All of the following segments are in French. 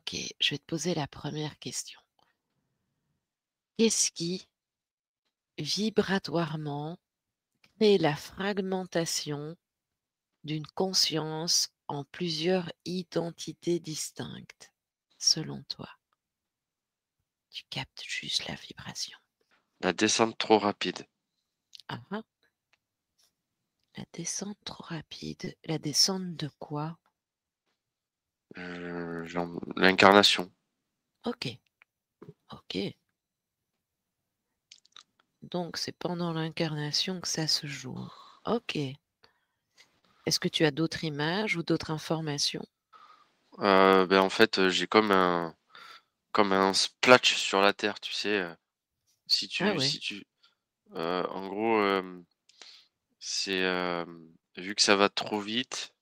OK, je vais te poser la première question. Qu'est-ce qui, vibratoirement, crée la fragmentation d'une conscience en plusieurs identités distinctes, selon toi? Tu captes juste la vibration. La descente trop rapide. Ah ah, la descente trop rapide. La descente de quoi? L'incarnation. OK, OK. Donc c'est pendant l'incarnation que ça se joue. OK. Est-ce que tu as d'autres images ou d'autres informations? En fait, j'ai comme un splatch sur la terre, tu sais, si Ah tu ouais, si tu en gros, c'est, vu que ça va trop vite,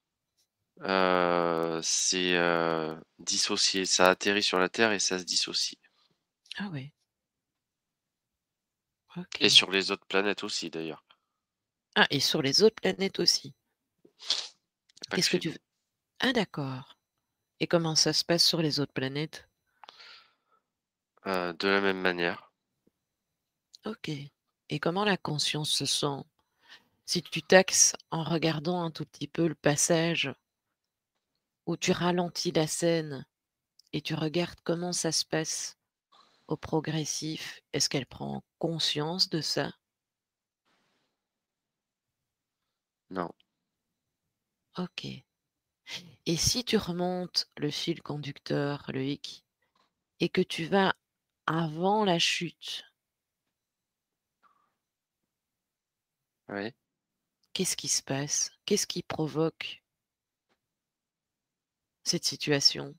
c'est, dissocié. Ça atterrit sur la terre et ça se dissocie ah ouais, et OK. sur les autres planètes aussi d'ailleurs, Ah et sur les autres planètes aussi? pas que Qu'est-ce que chez tu nous. veux ah d'accord et comment ça se passe sur les autres planètes? De la même manière. OK et comment la conscience se sent? Si tu taxes en regardant un tout petit peu le passage où tu ralentis la scène et tu regardes comment ça se passe au progressif, est-ce qu'elle prend conscience de ça? Non. OK et si tu remontes le fil conducteur, Loïc, et que tu vas avant la chute, Oui. qu'est-ce qui se passe? Qu'est-ce qui provoque cette situation?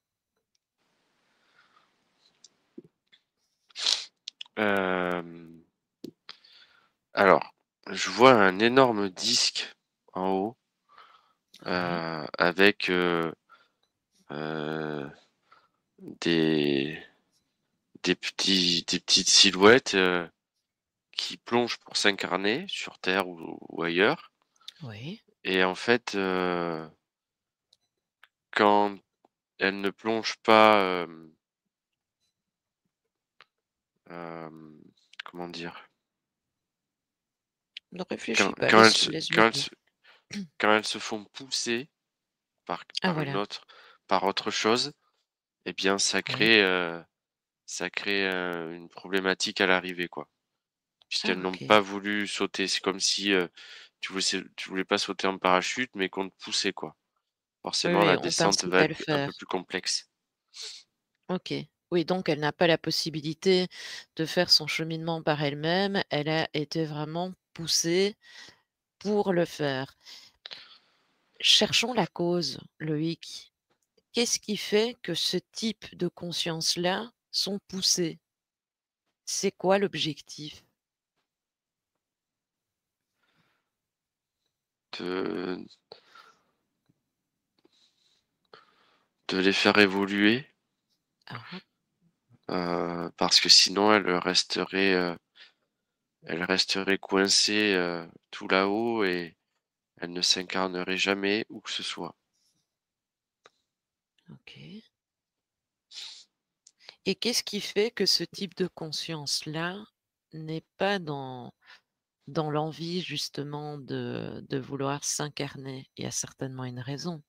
Hem, alors, je vois un énorme disque en haut, Oui, avec, heu, des des petites silhouettes, qui plongent pour s'incarner sur terre ou ailleurs oui, et en fait, quand elles ne plongent pas, hem, comment dire? ne réfléchis Quand pas, quand elles laisse se laisse-le quand elles venir. se quand elles se font pousser Ah par une voilà, autre par autre chose, eh bien oui. ça crée, une problématique à l'arrivée, quoi. Ah Puisqu'elles n'ont OK. pas voulu sauter. C'est comme si, tu voulais pas sauter en parachute, mais qu'on te poussait, quoi. Oui, Forcément, oui, la on descente va t'incite à être le un peu faire. plus complexe. OK. Oui, donc elle n'a pas la possibilité de faire son cheminement par elle-même, elle a été vraiment poussée pour le faire. Cherchons la cause, Loïc. Qu'est-ce qui fait que ce type de conscience-là sont poussées? C'est quoi l'objectif? De de les faire évoluer, Ah ah, parce que sinon elles resteraient coincées, tout là-haut et elles ne s'incarneraient jamais où que ce soit. OK. Et qu'est-ce qui fait que ce type de conscience-là n'est pas dans l'envie justement de vouloir s'incarner? Il y a certainement une raison.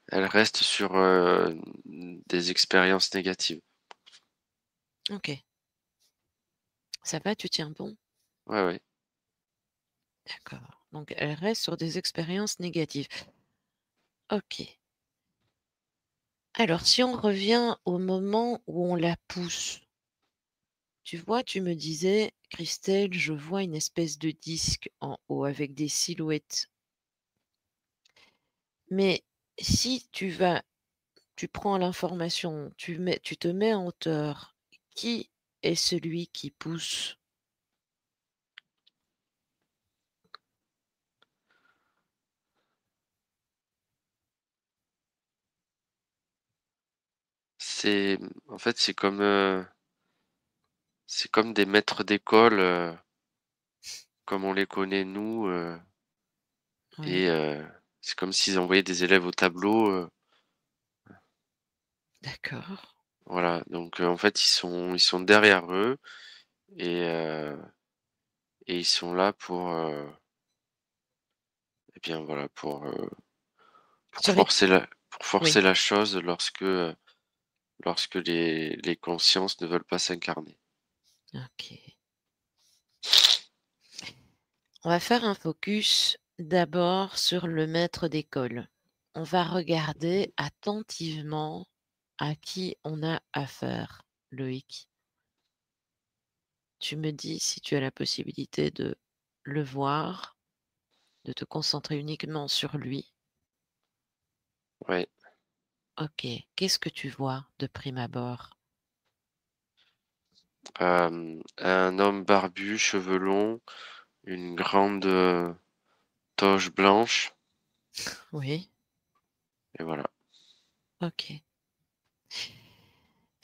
Elles restent sur, des expériences négatives. OK. Ça va, tu tiens bon? Ouais, ouais. D'accord. Donc elle reste sur des expériences négatives. OK. Alors si on revient au moment où on la pousse, tu vois, tu me disais: «Christelle, je vois une espèce de disque en haut avec des silhouettes». Mais si tu prends l'information, tu te mets en hauteur, qui est celui qui pousse? En fait, c'est comme des maîtres d'école, comme on les connaît nous, Oui. et c'est comme s'ils envoyaient des élèves au tableau, D'accord. Voilà, donc en fait, ils sont derrière eux et heu et ils sont là et bien voilà, pour Sur les oui, forcer la chose lorsque les consciences ne veulent pas s'incarner. OK. On va faire un focus d'abord sur le maître d'école. On va regarder attentivement à qui on a affaire, Loïc. Tu me dis si tu as la possibilité de le voir, de te concentrer uniquement sur lui. Ouais, OK. Qu'est-ce que tu vois de prime abord? un homme barbu, cheveux longs, une grande, toge blanche Oui, et voilà. OK.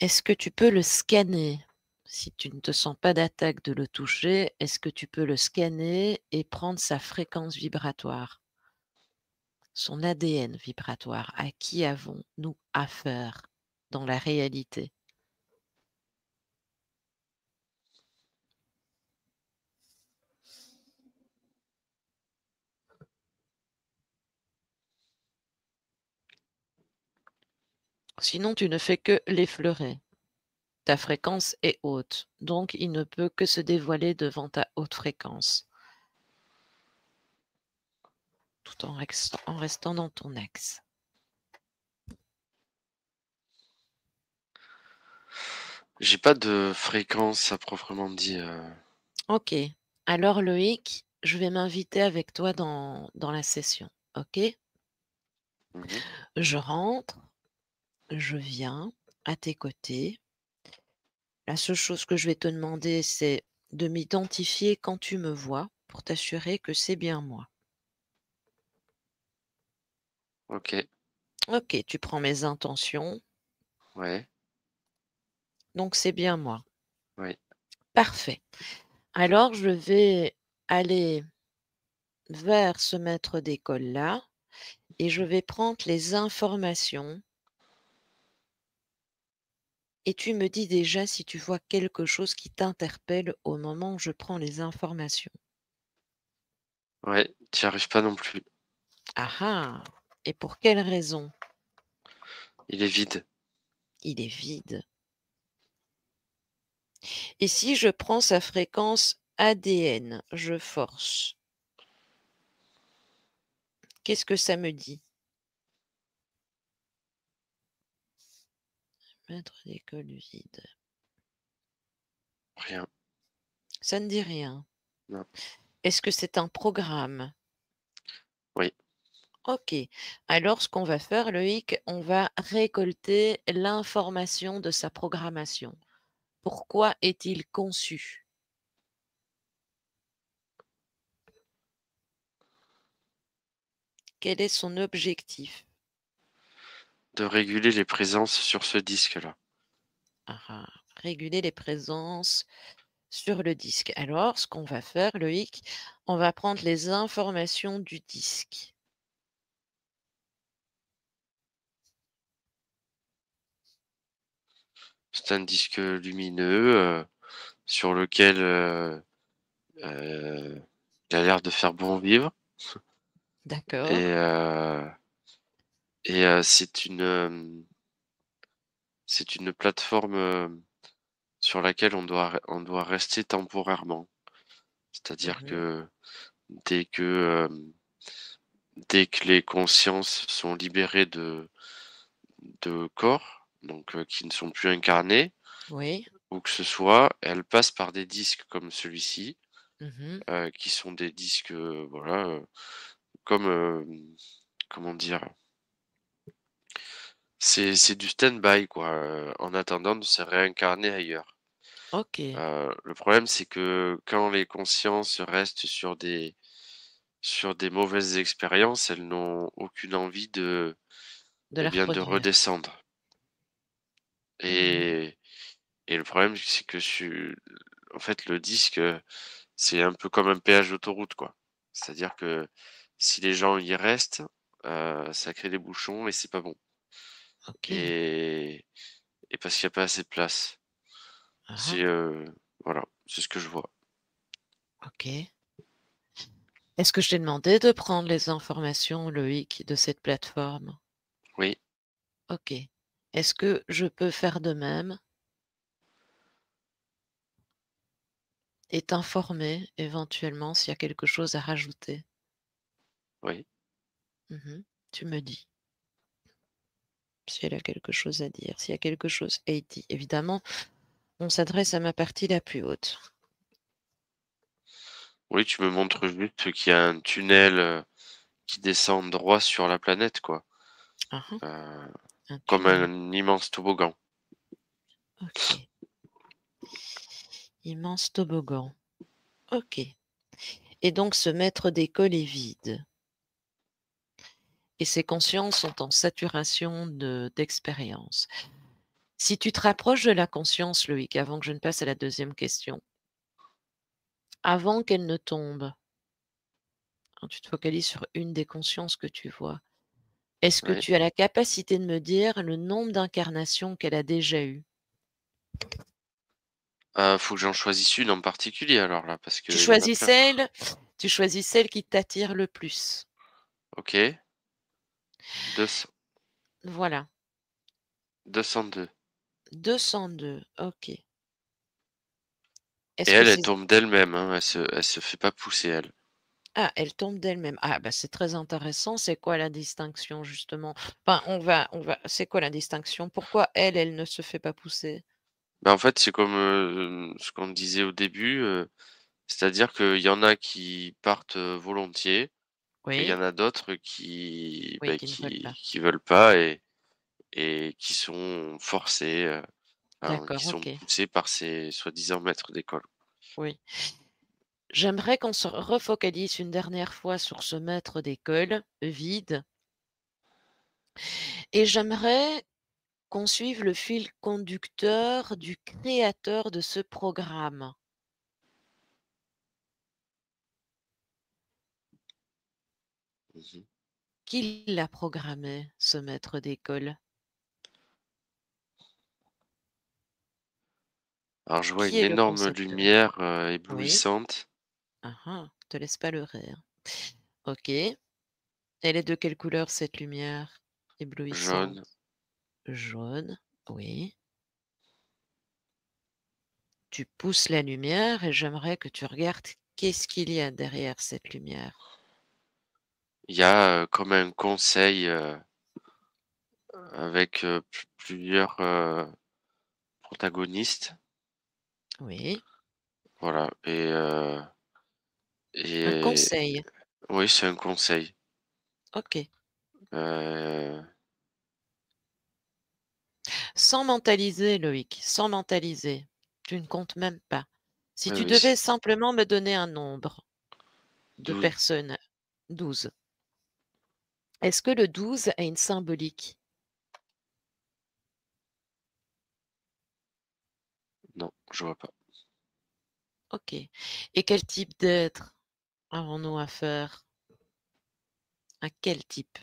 Est-ce que tu peux le scanner? Si tu ne te sens pas d'attaque de le toucher, est-ce que tu peux le scanner et prendre sa fréquence vibratoire, son ADN vibratoire? À qui avons-nous affaire dans la réalité? Sinon, tu ne fais que l'effleurer. Ta fréquence est haute, donc il ne peut que se dévoiler devant ta haute fréquence, tout en restant dans ton axe. J'ai pas de fréquence à proprement dit, OK. Alors Loïc, je vais m'inviter avec toi dans la session, OK? mmh Je rentre, je viens à tes côtés. La seule chose que je vais te demander, c'est de m'identifier quand tu me vois pour t'assurer que c'est bien moi. OK, OK, tu prends mes intentions, ouais, donc c'est bien moi. ouais, Parfait. Alors je vais aller vers ce maître d'école-là et je vais prendre les informations et tu me dis déjà si tu vois quelque chose qui t'interpelle au moment où je prends les informations. ouais, tu y arrives pas non plus. Ah ah! Et pour quelle raison? Il est vide. Il est vide. Et si je prends sa fréquence ADN, je force, qu'est-ce que ça me dit? Maître d'école vide. Rien, Ça ne dit rien. non. Est-ce que c'est un programme? Oui, OK. Alors ce qu'on va faire Loïc, on va récolter l'information de sa programmation. Pourquoi est-il conçu? Quel est son objectif? de réguler les présences sur ce disque-là. Ah ah, réguler les présences sur le disque. Alors, ce qu'on va faire, Loïc, on va prendre les informations du disque. C'est un disque lumineux, sur lequel, il a l'air de faire bon vivre D'accord. et c'est une plateforme, sur laquelle on doit rester temporairement. C'est-à-dire Mhm. que dès que, dès que les consciences sont libérées de corps, donc qui ne sont plus incarnés, Oui. où que ce soit, elles passent par des disques comme celui-ci, Mhm. qui sont des disques, voilà, comme, comment dire? C'est du stand-by quoi, en attendant de se réincarner ailleurs. OK. Le problème c'est que quand les consciences restent sur des mauvaises expériences, elles n'ont aucune envie De eh la bien, de reproduire. redescendre Mhm. et le problème c'est que en fait le disque, c'est un peu comme un péage d'autoroute quoi. C'est-à-dire que si les gens y restent, ça crée des bouchons et c'est pas bon. OK. et parce qu'il y a pas assez de place. Ah C'est, ah. voilà, c'est ce que je vois. OK. Est-ce que je t'ai demandé de prendre les informations, Loïc, de cette plateforme? Oui, OK. Est-ce que je peux faire de même et t'informer éventuellement s'il y a quelque chose à rajouter? oui. Mmh. Tu me dis si elle a quelque chose à dire, s'il y a quelque chose à dit. Évidemment, on s'adresse à ma partie la plus haute. Oui, tu me montres juste qu'il y a un tunnel, qui descend droit sur la planète, quoi. Ah ah, Heu, un Comme tunnel. un immense toboggan. OK. Immense toboggan. OK. Et donc ce maître d'école est vide et ses consciences sont en saturation d'expérience. Si tu te rapproches de la conscience, Loïc, avant que je ne passe à la deuxième question, avant qu'elle ne tombe, hein, tu te focalises sur une des consciences que tu vois. Est-ce que Oui. tu as la capacité de me dire le nombre d'incarnations qu'elle a déjà eues? Faut que j'en choisisse une en particulier alors là, parce Tu qu'il y en a choisis plein. celle tu choisis celle qui t'attire le plus. OK, 200 Voilà, 202 202. OK. et Est-ce que elle, elle c'est tombe d'elle-même, hein, elle se fait pas pousser elle. ah, elle tombe d'elle-même. Ah, bah, c'est très intéressant. C'est quoi la distinction justement? Enfin, on va c'est quoi la distinction? Pourquoi elle, elle ne se fait pas pousser? Bah, en fait, c'est comme, ce qu'on disait au début, c'est-à-dire qu'il y en a qui partent, volontiers et il y Oui, en a d'autres qui, oui, bah, qui ne veulent pas. qui veulent pas et qui sont forcés, enfin, qui D'accord, sont OK. poussés par ces soi-disant maîtres d'école. Oui. J'aimerais qu'on se refocalise une dernière fois sur ce maître d'école vide et j'aimerais qu'on suive le fil conducteur du créateur de ce programme. Mmh. Qui l'a programmé, ce maître d'école? Alors je vois Qui une est le énorme concepteur? lumière, Oui. éblouissante, Ah ah, te laisse pas leurrer, hein. OK. Elle est de quelle couleur cette lumière éblouissante? jaune. Jaune, oui. Tu pousses la lumière et j'aimerais que tu regardes qu'est-ce qu'il y a derrière cette lumière? Il y a, comme un conseil, avec, plusieurs, protagonistes, Oui, voilà un et conseil. oui, c'est un conseil. OK. Heu, Sans mentaliser, Loïc, sans mentaliser. Tu ne comptes même pas. Si oui, tu oui, c devais simplement me donner un nombre de 12, personnes, 12. Est-ce que le 12 a une symbolique? non, je vois pas. OK. Et quel type d'être avons-nous affaire? À quel type,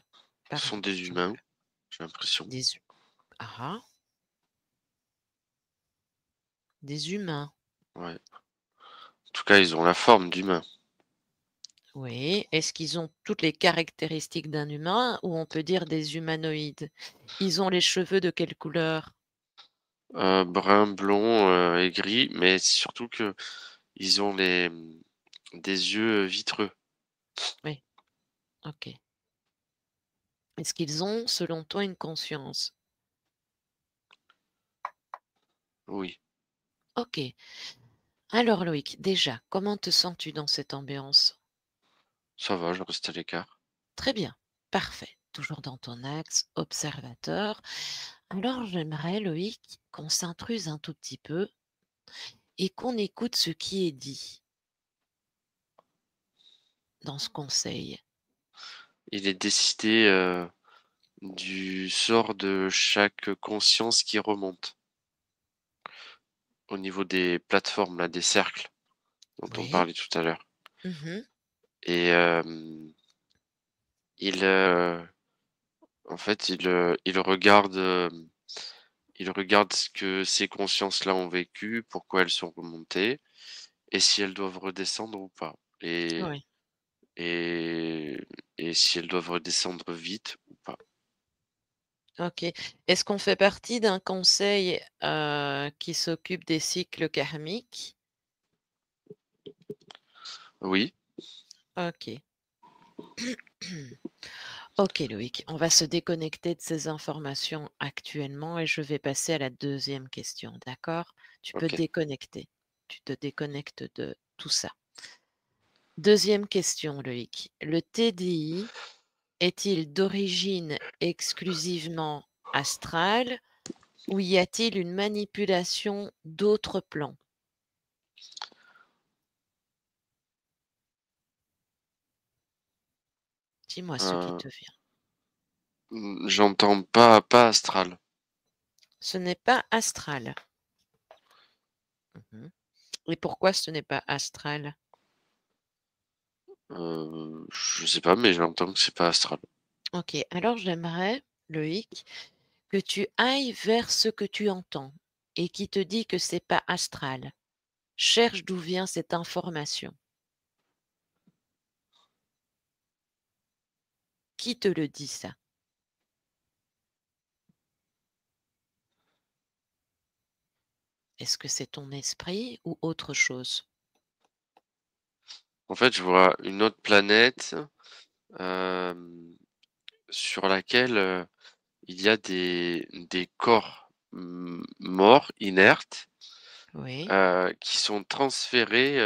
Ce par sont des humains, exemple? j'ai l'impression. Des hu ah ah, des humains. Ouais. En tout cas, ils ont la forme d'humains. Oui. Est-ce qu'ils ont toutes les caractéristiques d'un humain ou on peut dire des humanoïdes? Ils ont les cheveux de quelle couleur? Brun, blond, et gris, mais c'est surtout qu'ils ont des yeux, vitreux. Oui, OK. Est-ce qu'ils ont, selon toi, une conscience? Oui, OK. Alors Loïc, déjà, comment te sens-tu dans cette ambiance? ça va, je reste à l'écart. Très bien, parfait. Toujours dans ton axe observateur. Alors j'aimerais, Loïc, qu'on s'intruse un tout petit peu et qu'on écoute ce qui est dit dans ce conseil. Il est décidé, du sort de chaque conscience qui remonte. Au niveau des plateformes là, des cercles dont on Oui. parlait tout à l'heure Mmh. et il, En fait, il regarde ce que ces consciences-là ont vécu, pourquoi elles sont remontées et si elles doivent redescendre ou pas Oui, et et si elles doivent redescendre vite ou pas. OK. Est-ce qu'on fait partie d'un conseil, qui s'occupe des cycles karmiques? Oui, OK. OK Loïc, on va se déconnecter de ces informations actuellement et je vais passer à la deuxième question, d'accord? Tu peux OK. déconnecter. Tu te déconnectes de tout ça. Deuxième question Loïc, le TDI est-il d'origine exclusivement astrale ou y a-t-il une manipulation d'autres plans? Dis-moi ce qui Heu, te vient. j'entends pas astral. Ce n'est pas astral. Mmh. Et pourquoi ce n'est pas astral? Je sais pas, mais j'entends que c'est pas astral. OK, alors j'aimerais, Loïc, que tu ailles vers ce que tu entends et qui te dit que c'est pas astral. Cherche d'où vient cette information. Qui te le dit ça? Est-ce que c'est ton esprit ou autre chose? En fait, je vois une autre planète, hem, sur laquelle, il y a des corps morts, inertes, Oui. qui sont transférés,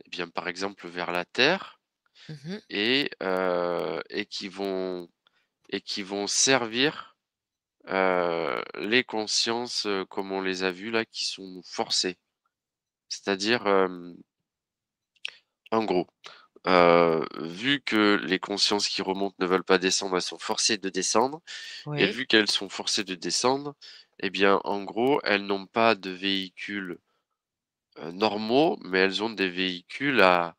eh bien, par exemple, vers la Terre Mmh. et qui vont servir, les consciences, comme on les a vues là, qui sont forcées. C'est-à-dire, en gros, vu que les consciences qui remontent ne veulent pas descendre, elles sont forcées de descendre et Oui. vu qu'elles sont forcées de descendre, eh bien, en gros, elles n'ont pas de véhicules, normaux, mais elles ont des véhicules à,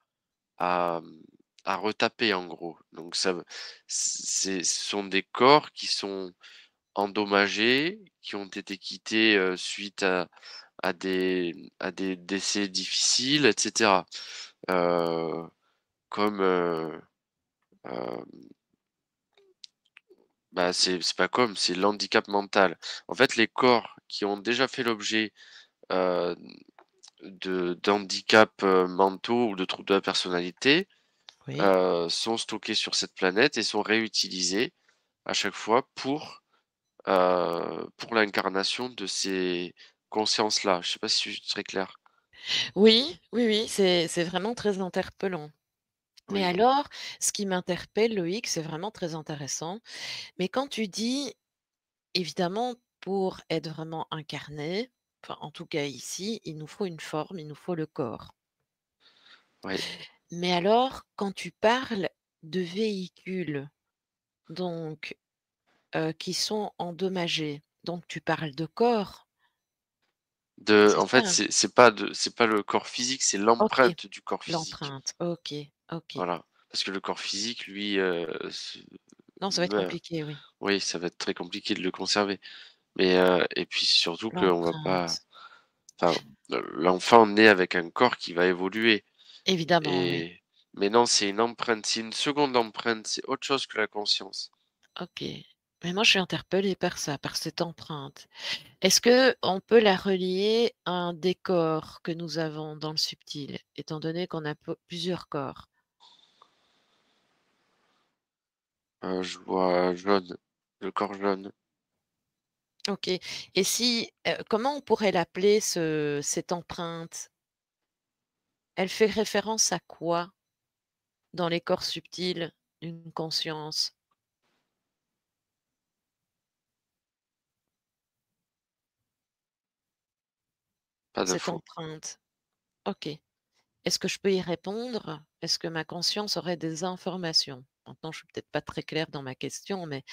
à retaper, en gros. Donc ça veut ce sont des corps qui sont endommagés, qui ont été quittés, suite à des décès difficiles et cetera. Heu, comme, hem, bah, c'est pas comme, c'est l'handicap mental. En fait, les corps qui ont déjà fait l'objet, heu, de d'handicaps, mentaux ou de troubles de la personnalité, Oui. sont stockés sur cette planète et sont réutilisés à chaque fois pour l'incarnation de ces consciences-là. Je sais pas si je suis très clair? Oui, oui, oui, c'est vraiment très interpellant. Mais Oui. alors, ce qui m'interpelle, Loïc, c'est vraiment très intéressant. Mais quand tu dis, évidemment, pour être vraiment incarné, enfin, en tout cas ici, il nous faut une forme, il nous faut le corps. Oui. Mais alors, quand tu parles de véhicules, donc, qui sont endommagés, donc tu parles de corps, c'est En fait, ça? c'est pas le corps physique, c'est OK, l'empreinte du corps physique. l'empreinte. OK, OK. Voilà. Parce que le corps physique, lui, se Non, ça va être meurt. compliqué, oui. Oui, ça va être très compliqué de le conserver. Mais, et puis surtout qu'on va pas L'empreinte. enfin, l'enfant naît avec un corps qui va évoluer Évidemment, oui. et mais non, c'est une empreinte, c'est une seconde empreinte, c'est autre chose que la conscience. OK. Mais moi, je suis interpellée par ça, par cette empreinte. Est-ce que on peut la relier à un décor que nous avons dans le subtil, étant donné qu'on a plusieurs corps? Je vois jaune, le corps jaune. OK. Et si, comment on pourrait l'appeler cette empreinte? Elle fait référence à quoi dans les corps subtils d'une conscience, Pas cette d'infos. empreinte? OK. Est-ce que je peux y répondre? Est-ce que ma conscience aurait des informations? Maintenant, je suis peut-être pas très claire dans ma question, mais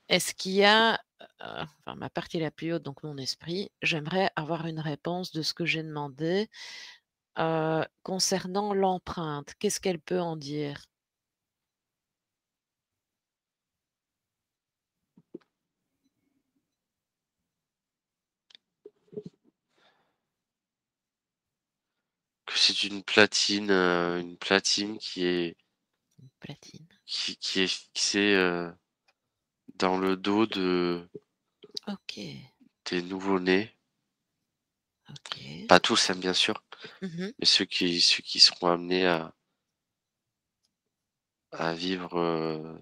est-ce qu'il y a, enfin ma partie la plus haute, donc mon esprit, j'aimerais avoir une réponse de ce que j'ai demandé, concernant l'empreinte, qu'est-ce qu'elle peut en dire? Que c'est une platine Platine. qui est fixée, dans le dos OK, des nouveau-nés. OK. Pas tous, hein, bien sûr, Mmh. mais ceux qui seront amenés à vivre,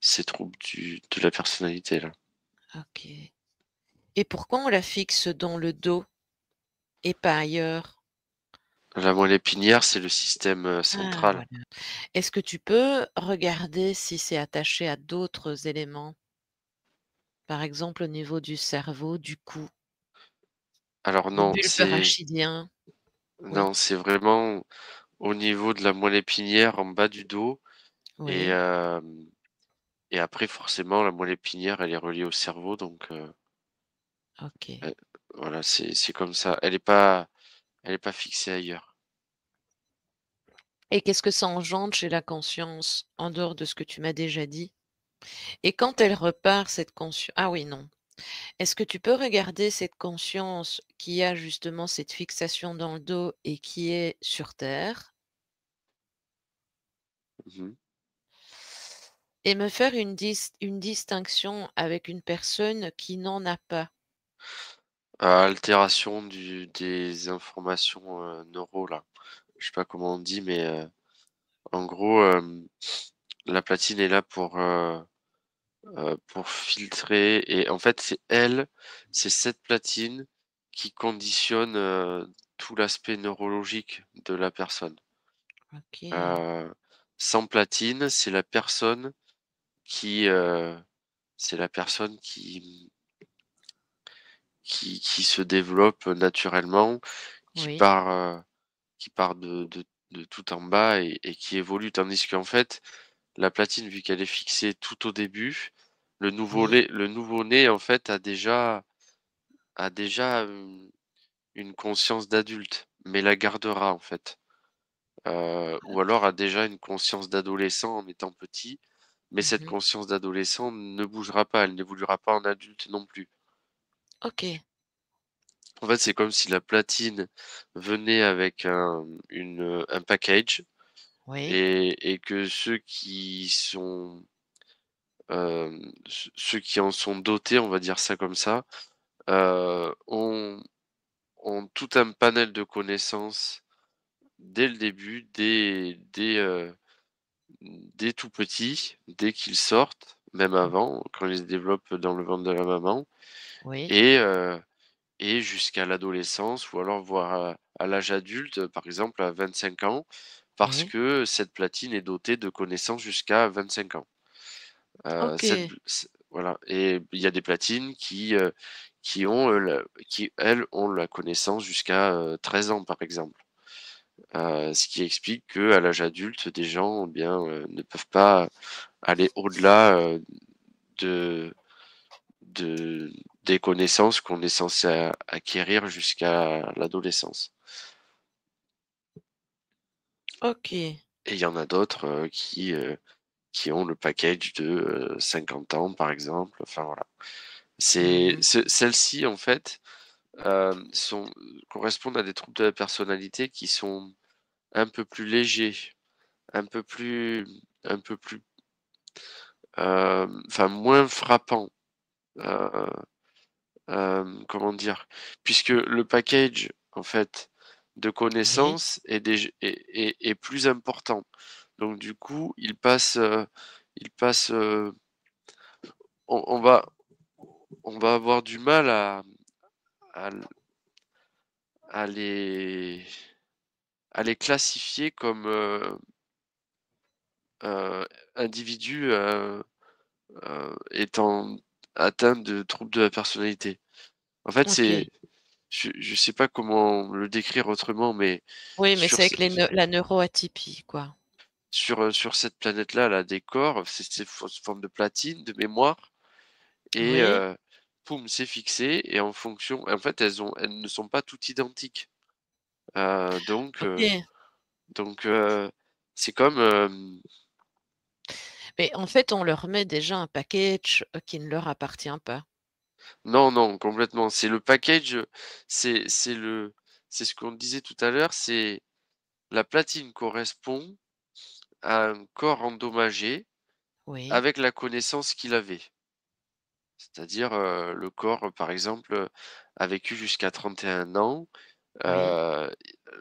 ces troubles de la personnalité là. OK. Et pourquoi on la fixe dans le dos et pas ailleurs? La moelle épinière, c'est le système, Ah central. voilà. Est-ce que tu peux regarder si c'est attaché à d'autres éléments? Par exemple au niveau du cerveau, du cou, Alors du non, bulbe c'est rachidien? Oui, non, c'est vraiment au niveau de la moelle épinière en bas du dos et oui, hem et après forcément la moelle épinière, elle est reliée au cerveau donc OK. heu, voilà, c'est comme ça. Elle est pas fixée ailleurs. Et qu'est-ce que ça engendre chez la conscience, en dehors de ce que tu m'as déjà dit? Et quand elle repart cette conscience, ah oui, non. Est-ce que tu peux regarder cette conscience qui a justement cette fixation dans le dos et qui est sur terre Mmh mh. et me faire une distinction avec une personne qui n'en a pas? Altération des informations, neuro là. Je sais pas comment on dit mais en gros, la platine est là pour filtrer et en fait, c'est cette platine qui conditionne, tout l'aspect neurologique de la personne. OK, Heu, Sans platine, qui, heu, c'est la personne qui se développe naturellement, qui oui, part, qui part de tout en bas et qui évolue. Tandis qu'en fait, la platine, vu qu'elle est fixée tout au début, oui, le nouveau-né, en fait, a déjà, une conscience d'adulte, mais la gardera, en fait. Ou alors a déjà une conscience d'adolescent en étant petit, mais cette mmh, conscience d'adolescent ne bougera pas, elle n'évoluera pas en adulte non plus. OK, En fait, c'est comme si la platine venait avec un package oui, et que ceux qui en sont dotés, on va dire ça comme ça, ont tout un panel de connaissances dès le début, dès tout petits, dès qu'ils sortent, même mmh, avant, quand ils se développent dans le ventre de la maman oui, et jusqu'à l'adolescence ou alors voire à l'âge adulte, par exemple à 25 ans, parce oui, que cette platine est dotée de connaissances jusqu'à 25 ans. Cette OK, b c Voilà et il y a des platines qui ont, qui elles ont la connaissance jusqu'à, 13 ans, par exemple. Ce qui explique qu'à l'âge adulte, des gens, eh bien, ne peuvent pas aller au-delà, de de des connaissances qu'on est censé acquérir jusqu'à l'adolescence. OK, Et il y en a d'autres, qui ont le package de, 50 ans, par exemple, enfin voilà. mmh, Celles-ci, en fait, sont correspondent à des troubles de la personnalité qui sont un peu plus légers, un peu plus un peu plus, enfin moins frappants, heu, comment dire? Puisque le package, en fait, de oui, connaissances est plus important. Donc du coup, il passe, on va on va avoir du mal à l à les à les classifier comme, individus, étant atteints de troubles de la personnalité. En fait, OK. je sais pas comment le décrire autrement, mais Oui, mais sur c'est ce avec les la neuroatypie, quoi. sur cette planète-là, là, des corps, c'est sous forme de platine, de mémoire et Oui, poum, c'est fixé et en fonction en fait, elles ne sont pas toutes identiques. Heu, donc heu OK. donc c'est comme, Mais en fait, on leur met déjà un package, qui ne leur appartient pas. non, non, complètement. C'est le package, c'est le c'est ce qu'on disait tout à l'heure, c'est la platine correspond à un corps endommagé Oui, avec la connaissance qu'il avait. C'est-à-dire, le corps, par exemple, a vécu jusqu'à 31 ans. oui, Heu,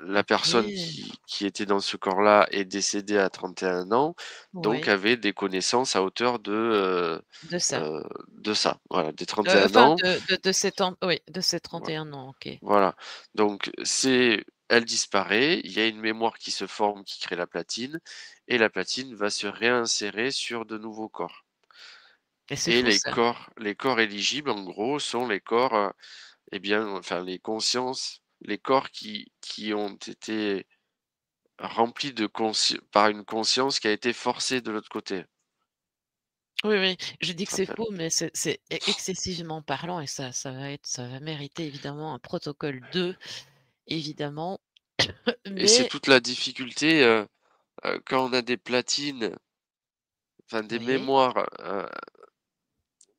la personne OK, qui était dans ce corps-là est décédée à 31 ans, donc oui, avait des connaissances à hauteur de ça. de ça, voilà, des 31 Enfin ans, de ces temps oui, de ces voi 31 ans, OK. voilà. Donc elle disparaît, il y a une mémoire qui se forme, qui crée la platine et la platine va se réinsérer sur de nouveaux corps Et c'est et fou ça. les corps éligibles, en gros, sont les corps, eh bien, enfin, les consciences, les corps qui ont été rempli de consci par une conscience qui a été forcée de l'autre côté, Oui, oui, je dis que ça c'est s'appelle. faux, mais c'est excessivement parlant et ça va mériter évidemment un protocole 2, évidemment, Et c'est mais toute la difficulté, quand on a des platines, enfin des oui, mémoires,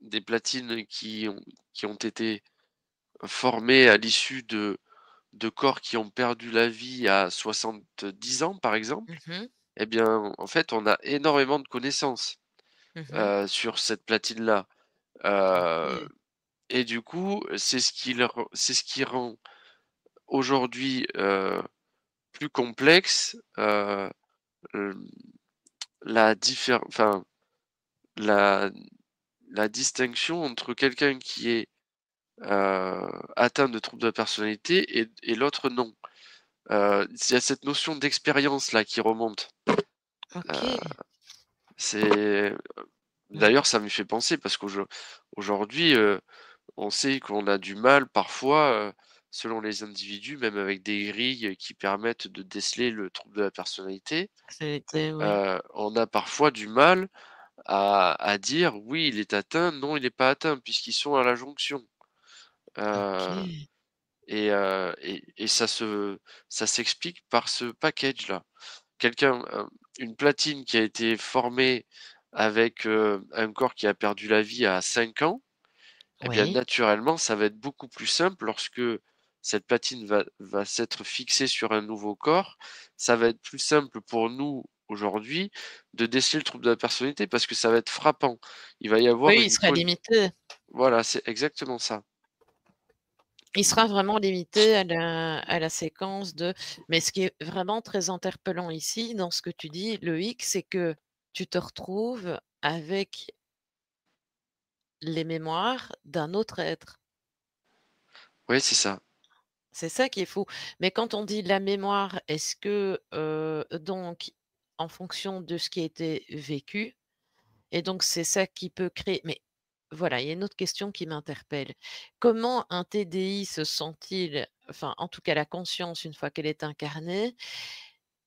des platines qui ont été formées à l'issue de corps qui ont perdu la vie à 70 ans, par exemple. mmh mh, Eh bien, en fait, on a énormément de connaissances, mmh, sur cette platine-là, heu OK, et du coup, c'est ce qui rend aujourd'hui, plus complexe, hem, enfin la la distinction entre quelqu'un qui est, atteint de troubles de la personnalité et l'autre non. Il y a cette notion d'expérience là qui remonte. OK, Heu, c'est mmh, d'ailleurs ça me fait penser parce qu'aujourd'hui, on sait qu'on a du mal parfois, selon les individus, même avec des grilles qui permettent de déceler le trouble de la personnalité, ça a été oui, on a parfois du mal à dire: «Oui, il est atteint, non, il n'est pas atteint», puisqu'ils sont à la jonction. Heu OK, et ça s'explique par ce package-là. Quelqu'un, une platine qui a été formée avec, un corps qui a perdu la vie à 5 ans, eh bien, oui. naturellement, ça va être beaucoup plus simple lorsque cette platine va s'être fixée sur un nouveau corps. Ça va être plus simple pour nous, aujourd'hui, de déceler le trouble de la personnalité parce que ça va être frappant. Il va y avoir Oui, il une sera con limité. voilà, c'est exactement ça. Il sera Mmh. vraiment limité à la séquence de mais ce qui est vraiment très interpellant ici, dans ce que tu dis, Loïc, c'est que tu te retrouves avec les mémoires d'un autre être. Oui, c'est ça. C'est ça qui est fou. Mais quand on dit la mémoire, est-ce que, donc en fonction de ce qui a été vécu et donc c'est ça qui peut créer mais voilà, il y a une autre question qui m'interpelle. Comment un TDI se sent-il enfin, en tout cas la conscience une fois qu'elle est incarnée,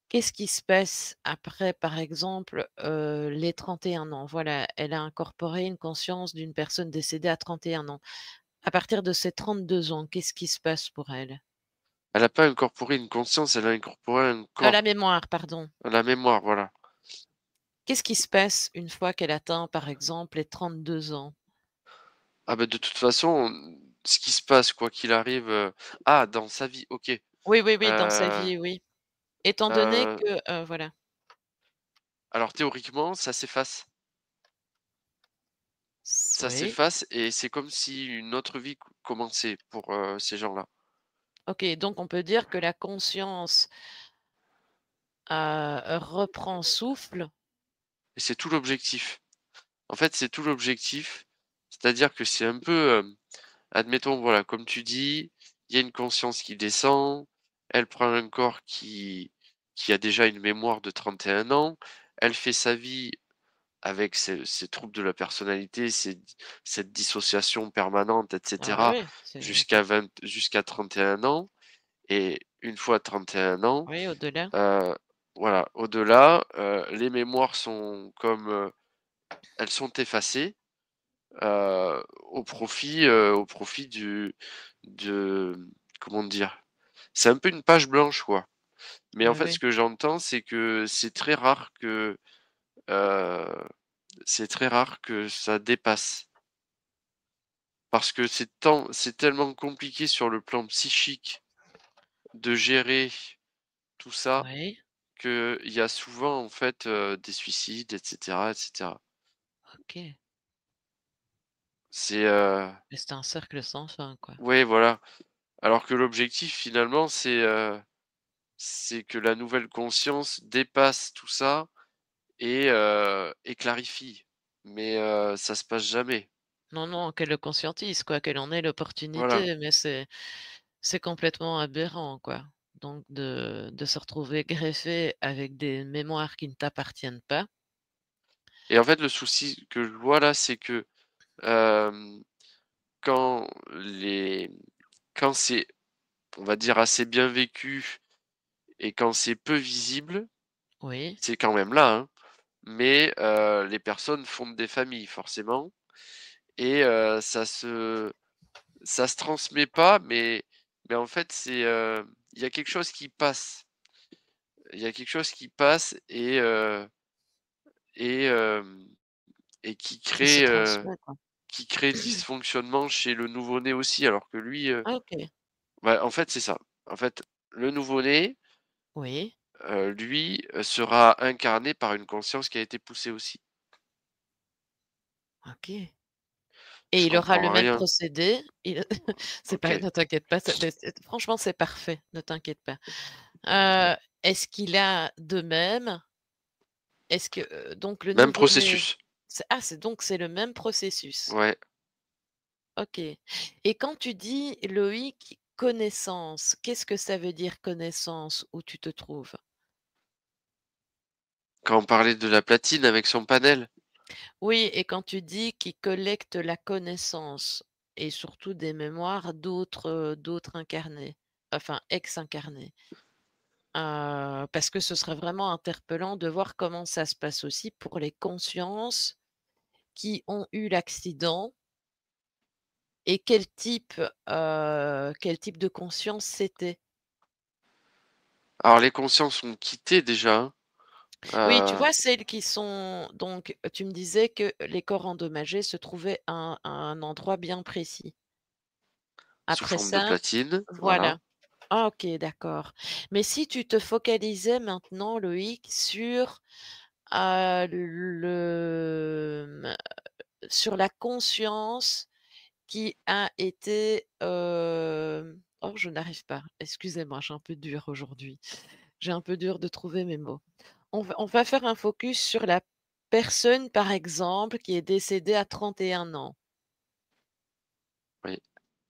qu'est-ce qui se passe après, par exemple, les 31 ans? Voilà, elle a incorporé une conscience d'une personne décédée à 31 ans. À partir de ses 32 ans, qu'est-ce qui se passe pour elle? Elle n'a pas incorporé une conscience, elle a incorporé un La corps, mémoire, pardon. la mémoire, voilà. Qu'est-ce qui se passe une fois qu'elle atteint, par exemple, les 32 ans? Ah bah, de toute façon, ce qui se passe quoi qu'il arrive, dans sa vie, OK. Oui, oui, oui, dans sa Heu vie, oui. Étant donné heu, que, voilà. alors théoriquement, ça s'efface. Ça Oui, s'efface et c'est comme si une autre vie commençait pour, ces gens-là OK, donc on peut dire que la conscience, reprend souffle. et c'est tout l'objectif. En fait, c'est tout l'objectif, c'est-à-dire que c'est un peu, admettons, voilà, comme tu dis, il y a une conscience qui descend, elle prend un corps qui a déjà une mémoire de 31 ans, elle fait sa vie avec ces troubles de la personnalité, cette dissociation permanente et Ah cetera oui, c'est jusqu'à 31 ans et une fois 31 ans, oui, au-delà. heu, voilà, au-delà, les mémoires sont comme, elles sont effacées, au profit du de comment dire? c'est un peu une page blanche, quoi. Mais en Oui, fait, ce oui. que j'entends, c'est que heu, c'est très rare que ça dépasse. Parce que c'est tellement compliqué sur le plan psychique de gérer tout ça, Oui, qu'il y a souvent, en fait, des suicides et cetera et cetera. OK. C'est, Mais c'est un cercle sans fin, quoi. ouais, voilà. Alors que l'objectif finalement, c'est que la nouvelle conscience dépasse tout ça et clarifie. Mais, ça se passe jamais. Non, non, qu'elle le conscientise, quoi, qu'elle en ait Voilà. l'opportunité, mais c'est complètement aberrant, quoi. Donc de se retrouver greffé avec des mémoires qui ne t'appartiennent pas. Et en fait, le souci que je vois là, c'est que, hem, quand les quand c'est, on va dire, assez bien vécu et quand c'est peu visible, Oui, c'est quand même là, hein. Mais, les personnes fondent des familles forcément et ça se transmet pas, mais en fait, il y a quelque chose qui passe. Il y a quelque chose qui passe et hem et qui se transmet, quoi. qui crée dysfonctionnement chez le nouveau-né aussi, alors que lui, Ah OK. bah, en fait, c'est ça. En fait, le nouveau-né, Oui, lui, sera incarné par une conscience qui a été poussée aussi. OK. Et Je il aura le comprends même rien. procédé, il c'est pas OK. ne t'inquiète pas, ça beh, franchement, c'est parfait, ne t'inquiète pas. OK. Est-ce qu'il a de même est-ce que, donc le Même nouveau-né processus. c'est le même processus? Ouais. OK. Et quand tu dis, Loïc, connaissance, qu'est-ce que ça veut dire connaissance, où tu te trouves? Quand on parlait de la platine avec son panel, Oui, et quand tu dis qu'il collecte la connaissance et surtout des mémoires d'autres incarnés, enfin ex-incarnés. Parce que ce serait vraiment interpellant de voir comment ça se passe aussi pour les consciences qui ont eu l'accident et quel type de conscience c'était. alors les consciences ont quitté déjà, hein, Oui, tu vois celles qui sont donc tu me disais que les corps endommagés se trouvaient à un endroit bien précis. sous Après forme de ça platine, voilà. voilà. Ah OK, d'accord. Mais si tu te focalisais maintenant, Loïc, sur la conscience qui a été, oh je n'arrive pas, excusez-moi, j'ai un peu dur aujourd'hui. J'ai un peu dur de trouver mes mots. On va faire un focus sur la personne, par exemple, qui est décédée à 31 ans. Oui.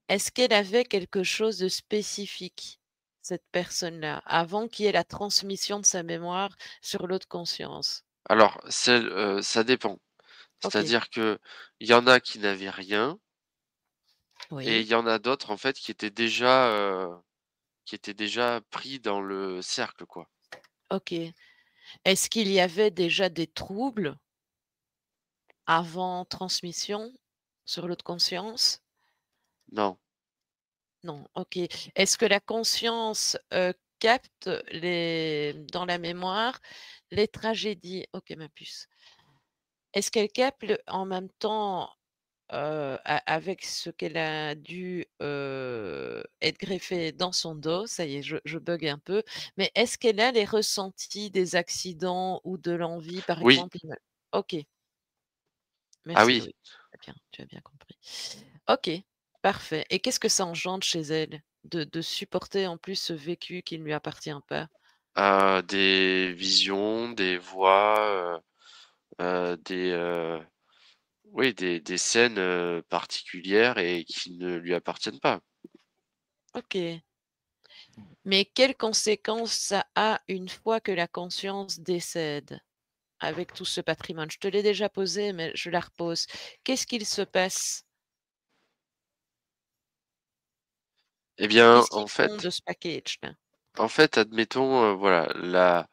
Est-ce qu'elle avait quelque chose de spécifique, cette personne-là, avant qu'il y ait la transmission de sa mémoire sur l'autre conscience? Alors ça dépend. OK, C'est-à-dire que il y en a qui n'avaient rien et il oui, y en a d'autres, en fait, qui étaient déjà pris dans le cercle, quoi. OK. Est-ce qu'il y avait déjà des troubles avant transmission sur l'autre conscience? Non, Non, OK. Est-ce que la conscience, capte dans la mémoire les tragédies? OK, ma puce. Est-ce qu'elle capte en même temps, avec ce qu'elle a dû, être greffée dans son dos? Ça y est, je bug un peu, mais est-ce qu'elle a les ressentis des accidents ou de l'envie, par oui, exemple, OK, ah merci oui, Loïc. Très bien, tu as bien compris. OK, parfait, et qu'est-ce que ça engendre chez elle de supporter en plus ce vécu qui ne lui appartient pas? des visions, des voix, oui, des scènes, particulières et qui ne lui appartiennent pas. OK, mais quelles conséquences ça a une fois que la conscience décède? Avec tout ce patrimoine? Je te l'ai déjà posée, mais je la repose. Qu'est-ce qu'il se passe? Eh bien, Qu'est-ce qu'ils font de ce package-là? admettons, voilà,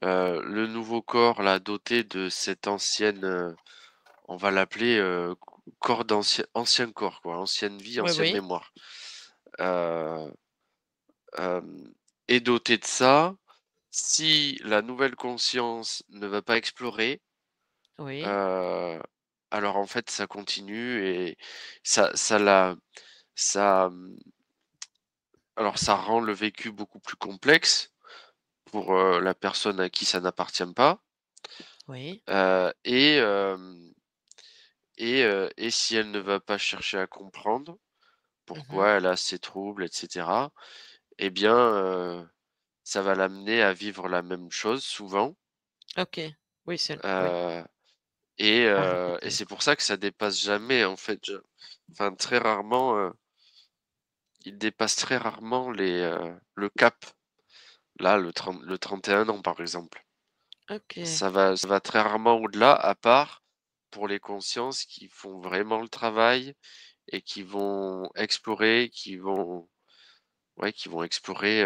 le nouveau corps, là, doté de cette ancienne, on va l'appeler, corps ancien corps, quoi, ancienne vie, Oui, ancienne oui. mémoire. Heu, est doté de ça. Si la nouvelle conscience ne va pas explorer, Oui, heu, alors en fait ça continue et ça la ça, alors ça rend le vécu beaucoup plus complexe pour, la personne à qui ça n'appartient pas, oui. et et si elle ne va pas chercher à comprendre Mmh. pourquoi elle a ces troubles et cetera, eh bien, ça va l'amener à vivre la même chose souvent, OK. Oui, c'est oui, heu à et répéter. c'est pour ça que ça dépasse jamais en fait, enfin très rarement, il dépasse très rarement le cap. Là, le 31 ans par exemple. OK. Ça va très rarement au-delà, à part pour les consciences qui font vraiment le travail et qui vont explorer, qui vont explorer,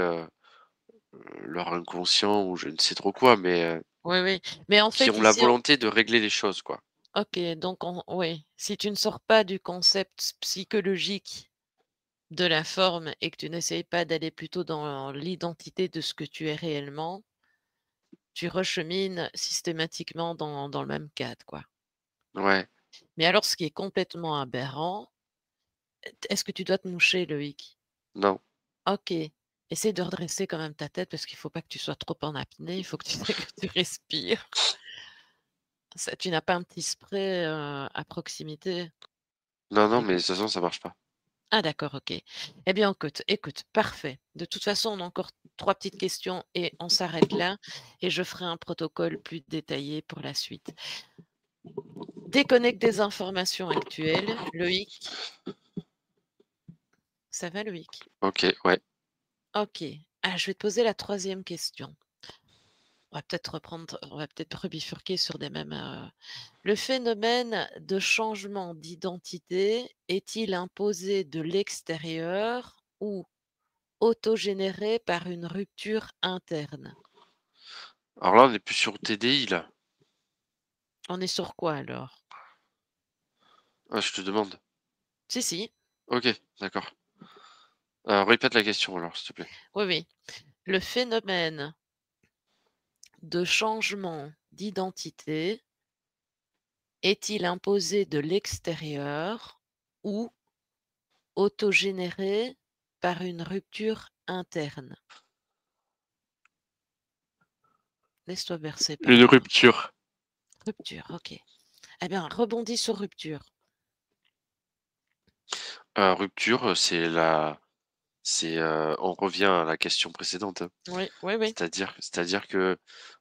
leur inconscient ou je ne sais trop quoi, mais Oui, oui. Mais en qui fait, ont la ici, on volonté de régler les choses, quoi. OK, donc on oui, si tu ne sors pas du concept psychologique de la forme et que tu n'essayes pas d'aller plutôt dans l'identité de ce que tu es réellement, tu rechemines systématiquement dans le même cadre, quoi. Ouais, Mais alors ce qui est complètement aberrant, est-ce que tu dois te moucher, Loïc? non. OK. Essaie de redresser quand même ta tête parce qu'il faut pas que tu sois trop en apnée, il faut que tu que tu respires. Ça tu n'as pas un petit spray, à proximité? Non, non, mais de Écoute toute façon, ça marche pas. ah d'accord, OK. Eh bien écoute, parfait. De toute façon, on a encore 3 petites questions et on s'arrête là et je ferai un protocole plus détaillé pour la suite. Déconnecte des informations actuelles, Loïc. Ça va, Loïc? OK, ouais. OK. Ah, je vais te poser la troisième question. On va peut-être rebifurquer sur des mêmes, le phénomène de changement d'identité est-il imposé de l'extérieur ou autogénéré par une rupture interne? Alors là, on est plus sur TDI, là. On est sur quoi alors? Ah, je te demande. Si, si, OK, d'accord. Répète la question alors, s'il te plaît. oui, oui. Le phénomène de changement d'identité est-il imposé de l'extérieur ou autogénéré par une rupture interne? Laisse-toi bercer par Une la rupture. rupture, OK. Eh bien, rebondis sur rupture. Rupture, on revient à la question précédente, hein. Oui, oui, oui. C'est-à-dire que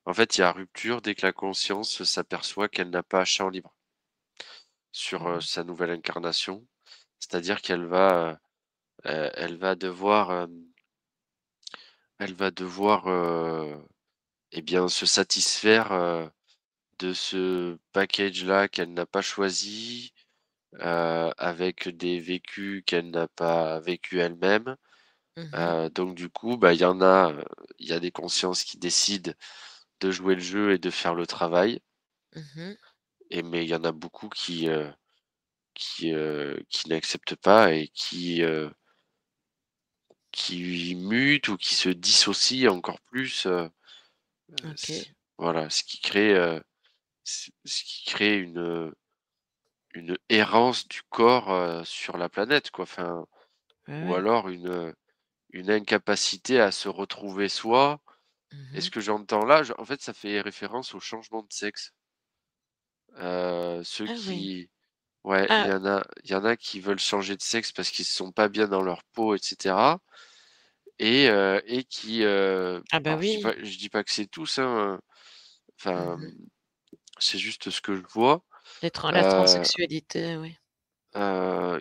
en fait, il y a rupture dès que la conscience s'aperçoit qu'elle n'a pas champ libre sur, Mmh. sa nouvelle incarnation. C'est-à-dire qu'elle va, elle va devoir, elle va devoir, et bien, se satisfaire, de ce package-là qu'elle n'a pas choisi, avec des vécus qu'elle n'a pas vécus elle-même. Mmh. Donc du coup, bah, il y a des consciences qui décident de jouer le jeu et de faire le travail, Mmh. mais il y en a beaucoup qui n'acceptent pas et qui mutent ou qui se dissocient encore plus, OK. voilà, ce qui crée une errance du corps, sur la planète, quoi. Enfin, Oui, ou oui. alors une incapacité à se retrouver soi. Et ce Mmh. que j'entends là, en fait, ça fait référence au changement de sexe. Ceux Ah oui. qui Ouais, Ah il y en a qui veulent changer de sexe parce qu'ils se sont pas bien dans leur peau et cetera, et qui, ah bah alors oui. je dis pas que c'est tous, hein, enfin, Mmh. c'est juste ce que je vois, La heu transsexualité, oui.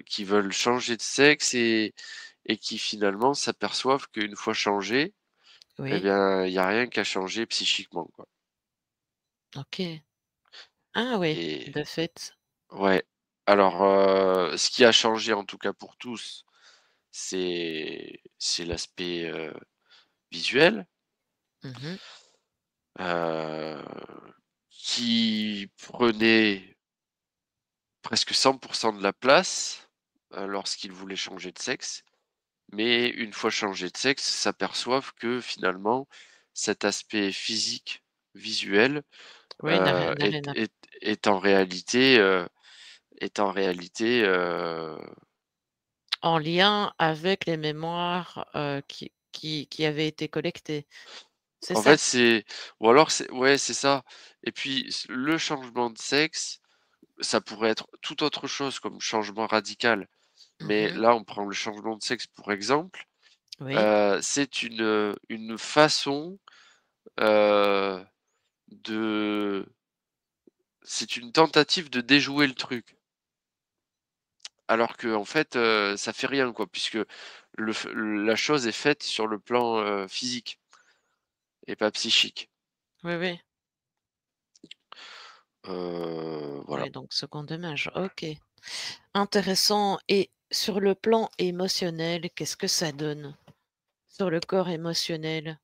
qui veulent changer de sexe et qui finalement s'aperçoivent qu'une fois changé, eh Oui, bien, il y a rien qu'à changer psychiquement, quoi. OK. Ah oui, Et de fait. ouais, alors, ce qui a changé en tout cas pour tous, c'est l'aspect, visuel, Mmh. heu, qui prenait presque 100 de la place, lorsqu'ils voulaient changer de sexe. mais une fois changé de sexe, s'aperçoivent que finalement cet aspect physique, visuel, Oui, n'a est rien à est en réalité, en lien avec les mémoires, qui avaient été collectées, c'est en fait, ça? c'est ou alors c'est ouais, c'est ça et puis le changement de sexe, ça pourrait être tout autre chose comme changement radical, mais Mmh. là, on prend le changement de sexe pour exemple, Oui, c'est une façon, heu, de c'est une tentative de déjouer le truc. Alors qu'en fait, ça fait rien quoi, puisque la chose est faite sur le plan, physique et pas psychique. oui, oui. Voilà. Oui, donc second dommage, OK. Intéressant et sur le plan émotionnel, qu'est-ce que ça donne? Sur le corps émotionnel,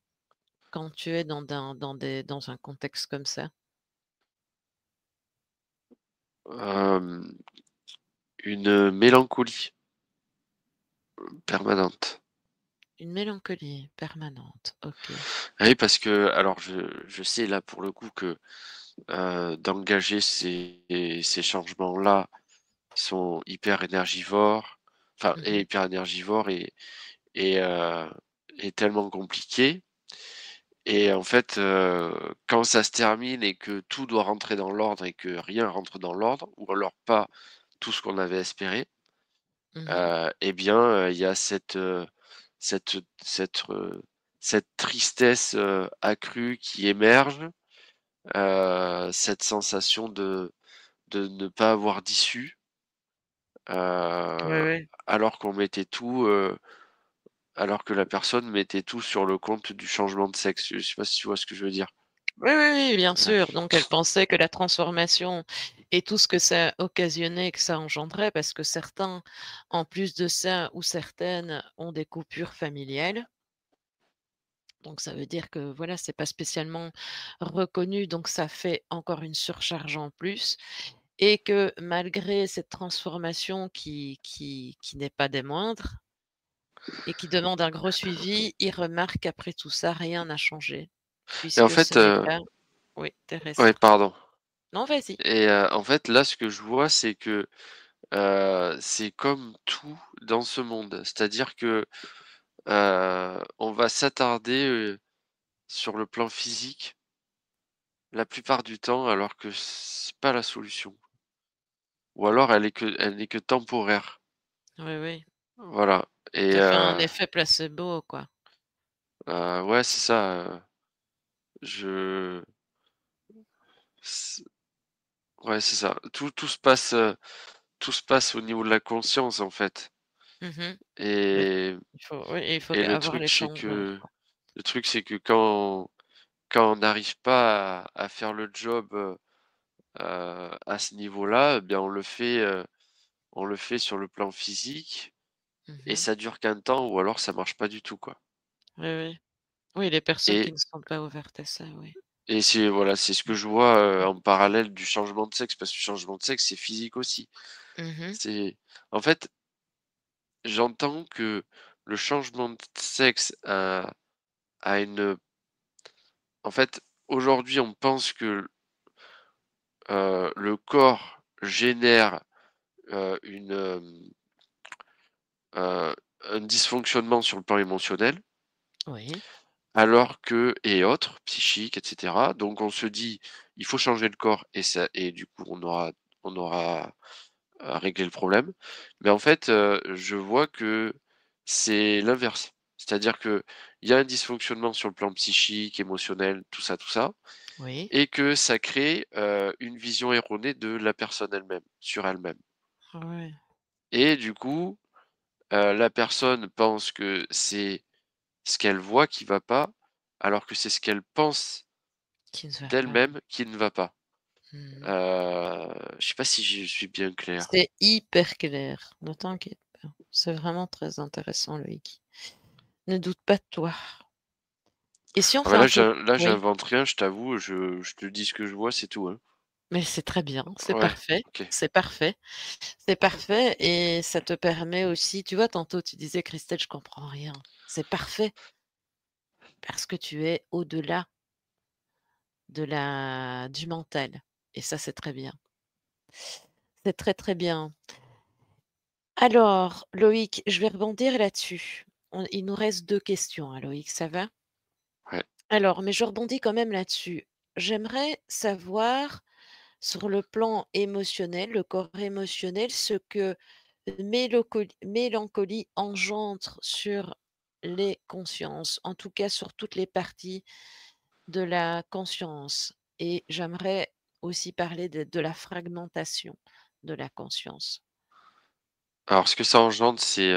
quand tu es dans un contexte comme ça? Hem, une mélancolie permanente. Une mélancolie permanente, OK. Ah oui, parce que alors je sais là pour le coup que, d'engager ces changements-là sont hyper énergivores, enfin et Mmh. hyper énergivores et et tellement compliqués et en fait, quand ça se termine et que tout doit rentrer dans l'ordre et que rien rentre dans l'ordre ou alors pas tout ce qu'on avait espéré, Mmh. et bien, il y a cette cette tristesse, accrue qui émerge, cette sensation de ne pas avoir d'issue, Oui, heu, oui. alors qu'on mettait tout, alors que la personne mettait tout sur le compte du changement de sexe. Je sais pas si tu vois ce que je veux dire? Oui, oui, oui, bien Ouais. sûr. Donc elle pensait que la transformation et tout ce que ça occasionnait, que ça engendrait, parce que certains, en plus de ça ou certaines, ont des coupures familiales. Donc ça veut dire que voilà, c'est pas spécialement reconnu, donc ça fait encore une surcharge en plus et que malgré cette transformation qui n'est pas des moindres et qui demande un gros suivi, il remarque qu'après tout ça, rien n'a changé Et en puisque ce fait, n'est pas oui, ouais, terrestre. pardon Non, vas-y. et en fait, là, ce que je vois, c'est que, c'est comme tout dans ce monde. C'est-à-dire que, on va s'attarder, sur le plan physique la plupart du temps alors que c'est pas la solution. Ou alors elle n'est que temporaire. Oui, oui. Voilà et Ça fait un effet placebo, quoi. ouais, c'est ça, je c ouais, c'est ça. Tout se passe au niveau de la conscience, en fait Mmh. Oui, et il faut et avoir les choses dans l'ordre, quoi. le truc, c'est que quand on n'arrive pas à faire le job, à ce niveau-là, eh bien, on le fait sur le plan physique et Mmh. ça dure qu'un temps ou alors ça marche pas du tout, quoi Oui, oui. Oui, les personnes qui et ne sont pas ouvertes à ça, oui. et c'est voilà, c'est ce que Mmh. je vois, en parallèle du changement de sexe parce que le changement de sexe, c'est physique aussi. Mmh. C'est en fait, j'entends que le changement de sexe a une en fait, aujourd'hui, on pense que, le corps génère, une, un dysfonctionnement sur le plan émotionnel, Oui. alors que et autres, psychique et cetera. Donc on se dit: «Il faut changer le corps» et ça et du coup, on aura, réglé le problème. Mais en fait, je vois que c'est l'inverse. C'est-à-dire qu'il y a un dysfonctionnement sur le plan psychique, émotionnel, tout ça Oui. et que ça crée, une vision erronée de la personne elle-même, sur elle-même Ouais. et du coup, la personne pense que c'est ce qu'elle voit qui va pas, alors que c'est ce qu'elle pense Qui ne va pas. d'elle-même qui ne va pas. Mmh. Je sais pas si je suis bien clair. C'est hyper clair, ne t'inquiète pas. C'est vraiment très intéressant, Loïc. Ne doute pas de toi. Et si on Ah fait bah un tour là oui, j'invente rien, je t'avoue, je te dis ce que je vois, c'est tout, hein. Mais c'est très bien, Ouais, OK. c'est parfait, c'est parfait et ça te permet aussi tu vois, tantôt tu disais: «Christelle, je comprends rien». C'est parfait parce que tu es au-delà de la du mental et ça, c'est très bien. C'est très, très bien. Alors Loïc, je vais rebondir là-dessus. On il nous reste 2 questions, hein, Loïc, ça va? Ouais. Alors, mais je rebondis quand même là-dessus. J'aimerais savoir, sur le plan émotionnel, le corps émotionnel, ce que mélancolie engendre sur les consciences, en tout cas sur toutes les parties de la conscience. Et j'aimerais aussi parler de la fragmentation de la conscience. Alors ce que ça engendre, c'est,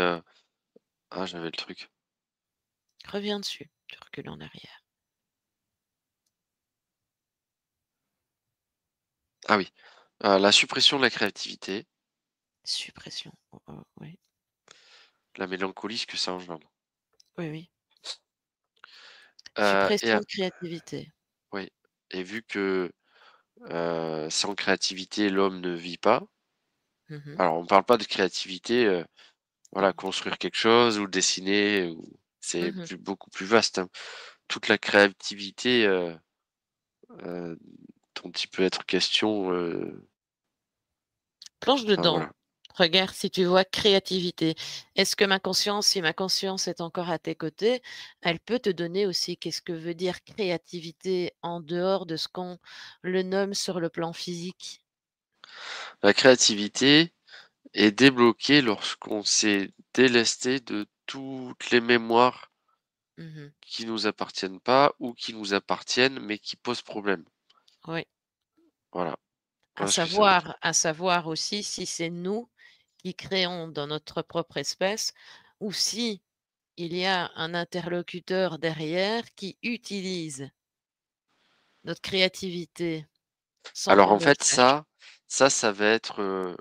ah j'avais le truc. Reviens dessus, tu recules en arrière. Ah oui, la suppression de la créativité, Suppression. Oh, oh, oui, la mélancolie, ce que ça engendre. oui, oui. Et Suppression a de créativité. Oui, et vu que, sans créativité, l'homme ne vit pas. Mhm, Alors on parle pas de créativité, voilà, construire quelque chose ou dessiner ou c'est mhm. beaucoup plus vaste, hein. Toute la créativité, dont il peut être question, Plonge enfin dedans. voilà. Regarde si tu vois créativité. Est-ce que ma conscience, si ma conscience est encore à tes côtés, elle peut te donner aussi qu'est-ce que veut dire créativité en dehors de ce qu'on le nomme sur le plan physique? La créativité est débloquée lorsqu'on s'est délesté de toutes les mémoires Mmh. qui nous appartiennent pas ou qui nous appartiennent mais qui posent problème. Oui, Voilà, voilà ce que ça veut dire. à savoir aussi si c'est nous qui créons dans notre propre espèce ou si il y a un interlocuteur derrière qui utilise notre créativité sans Alors qu'on en le fait sache. ça va être,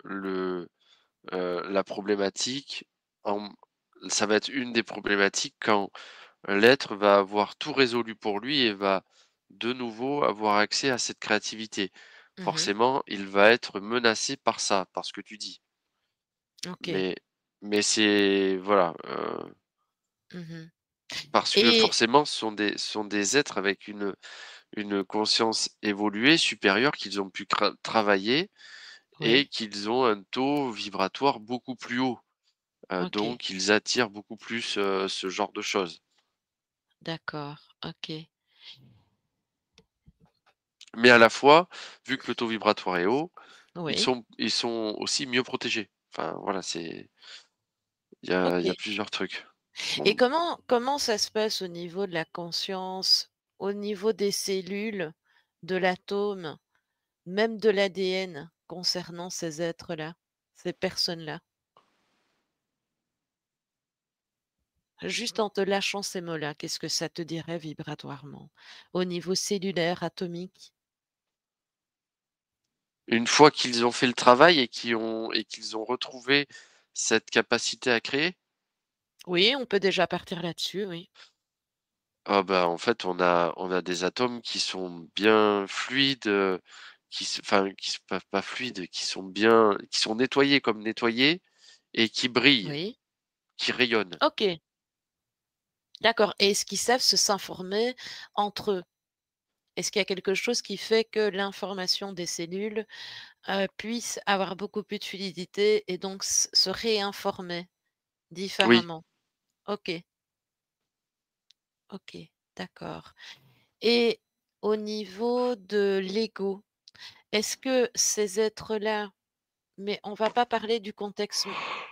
la problématique en ça va être une des problématiques quand l'être va avoir tout résolu pour lui et va de nouveau avoir accès à cette créativité. Mmh. Forcément, il va être menacé par ça, par ce que tu dis. OK. Mais c'est voilà, Mmh. parce que Et forcément ce sont des êtres avec une conscience évoluée, supérieure, qu'ils ont pu travailler et oui, qu'ils ont un taux vibratoire beaucoup plus haut. OK, Donc ils attirent beaucoup plus, ce genre de choses. d'accord, OK. Mais à la fois, vu que le taux vibratoire est haut, ils Oui, sont ils sont aussi mieux protégés. Enfin voilà, il y a OK. plusieurs trucs. Et Bon, comment ça se passe au niveau de la conscience, au niveau des cellules, de l'atome, même de l'ADN concernant ces êtres-là, ces personnes-là? Juste en te lâchant ces mots-là, qu'est-ce que ça te dirait vibratoirement? Au niveau cellulaire, atomique? une fois qu'ils ont fait le travail et qu'ils ont retrouvé cette capacité à créer, Oui, on peut déjà partir là-dessus, oui. ah bah, en fait, on a des atomes qui sont bien fluides, qui sont pas fluides, qui sont nettoyés comme nettoyés et qui brillent, Oui, qui rayonnent. OK, d'accord et est-ce qu'ils savent se s'informer entre eux? Est-ce qu'il y a quelque chose qui fait que l'information des cellules, puisse avoir beaucoup plus de fluidité et donc se réinformer Oui, différemment? OK, OK, d'accord et au niveau de l'ego, est-ce que ces êtres-là mais on va pas parler du contexte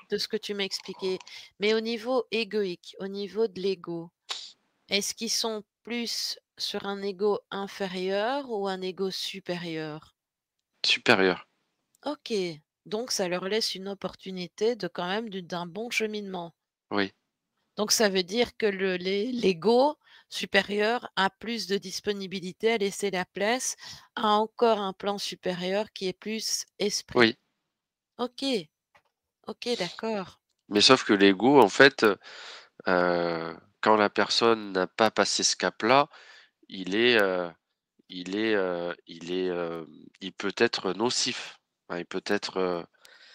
de ce que tu m'as expliqué, mais au niveau égoïque, au niveau de l'ego, est-ce qu'ils sont plus sur un ego inférieur ou un ego supérieur? supérieur. OK, donc ça leur laisse une opportunité de quand même d'un bon cheminement. Oui, Donc ça veut dire que l'ego supérieur a plus de disponibilité à laisser la place à encore un plan supérieur qui est plus esprit. oui. OK, OK, d'accord. Mais sauf que l'ego, en fait, quand la personne n'a pas passé ce cap-là, il est, heu, il peut être nocif. Enfin,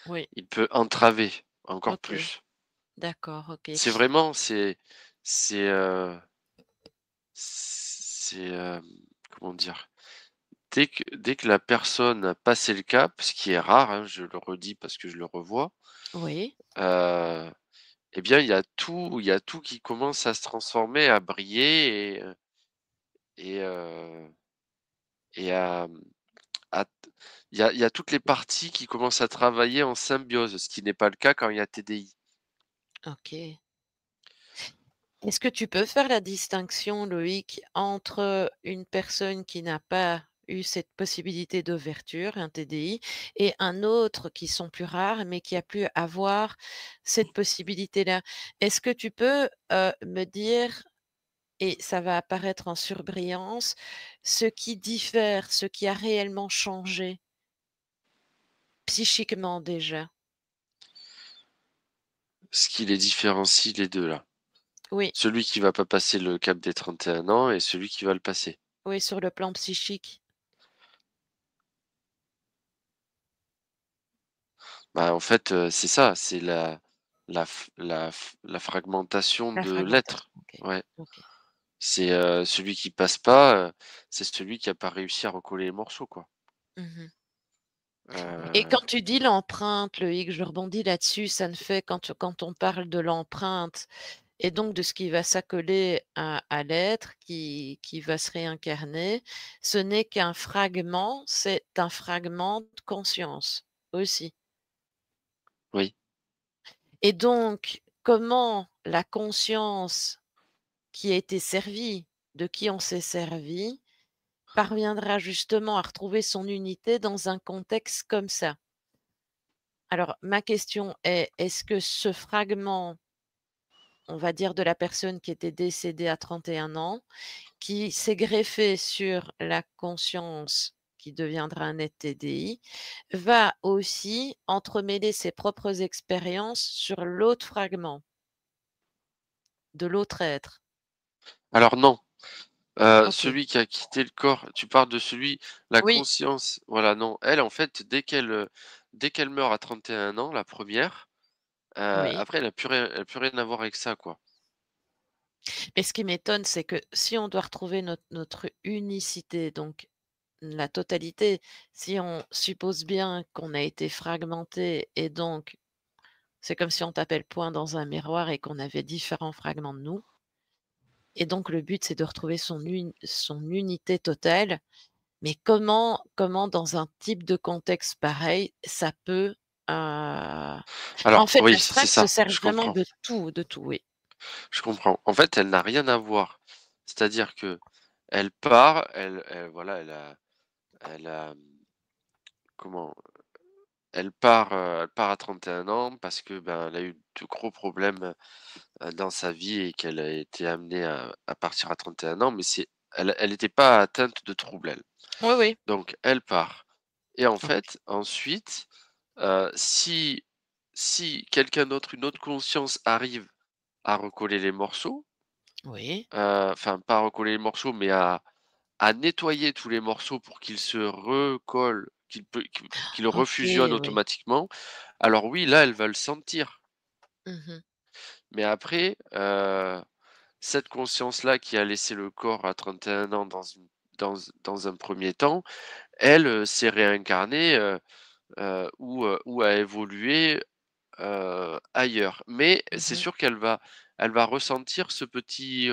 Oui, il peut entraver encore OK, plus. d'accord, OK. C'est vraiment c'est, heu, comment dire? Dès que la personne a passé le cap, ce qui est rare, hein, je le redis parce que je le revois, Oui, heu et bien, il y a tout qui commence à se transformer, à briller et et à il y a toutes les parties qui commencent à travailler en symbiose, ce qui n'est pas le cas quand il y a TDI. OK. Est-ce que tu peux faire la distinction, Loïc, entre une personne qui n'a pas eu cette possibilité d'ouverture, un TDI, et un autre qui sont plus rares, mais qui a pu avoir cette possibilité-là? Est-ce que tu peux, me dire, et ça va apparaître en surbrillance, ce qui diffère, ce qui a réellement changé psychiquement déjà? Ce qui les différencie les 2 là. Oui, Celui qui va pas passer le cap des 31 ans et celui qui va le passer. oui, sur le plan psychique, Bah, en fait, c'est ça, c'est la fragmentation la de fragmentation, l'être. OK, Ouais. OK. C'est, celui qui passe pas, c'est celui qui a pas réussi à recoller les morceaux, quoi. Mmh. Et Heu, quand tu dis l'empreinte, Loïc, je rebondis là-dessus, ça ne fait quand on parle de l'empreinte et donc de ce qui va s'accoler à l'être qui va se réincarner, ce n'est qu'un fragment, c'est un fragment de conscience aussi. oui. Et donc, comment la conscience qui a été servie, de qui on s'est servi, parviendra justement à retrouver son unité dans un contexte comme ça? Alors, ma question est, est-ce que ce fragment, on va dire de la personne qui était décédée à 31 ans, qui s'est greffé sur la conscience qui deviendra un être TDI, va aussi entremêler ses propres expériences sur l'autre fragment de l'autre être? Alors non, OK. celui qui a quitté le corps, tu parles de celui la Oui, conscience, voilà, non. Elle, en fait, dès qu'elle meurt à 31 ans, la première, oui. après elle a plus rien à voir avec ça, quoi. Mais ce qui m'étonne, c'est que si on doit retrouver notre unicité, donc la totalité, si on suppose bien qu'on a été fragmenté et donc c'est comme si on tapait le poing dans un miroir et qu'on avait différents fragments de nous et donc le but, c'est de retrouver son unité totale. Mais comment dans un type de contexte pareil, ça peut, en Alors fait, oui, c'est l'astral se ça, sert je vraiment comprends, de tout, oui. je comprends. En fait, elle n'a rien à voir. C'est-à-dire que elle part, voilà, elle a, comment? Elle part à 31 ans parce que, ben, elle a eu de gros problèmes, dans sa vie et qu'elle a été amenée à partir à 31 ans, mais elle était pas atteinte de troubles, elle. Oui, oui. Donc elle part et en OK. fait, ensuite, si quelqu'un d'autre, une autre conscience arrive à recoller les morceaux, Oui. enfin pas à recoller les morceaux, mais à nettoyer tous les morceaux pour qu'ils se recollent, qu'ils refusionnent OK, oui. automatiquement, alors oui, là, elle va le sentir. Mmh. Mais après, cette conscience-là qui a laissé le corps à 31 ans dans un premier temps, elle, s'est réincarnée, ou a évolué, ailleurs. Mais c'est Mmh. sûr qu'elle va ressentir ce petit,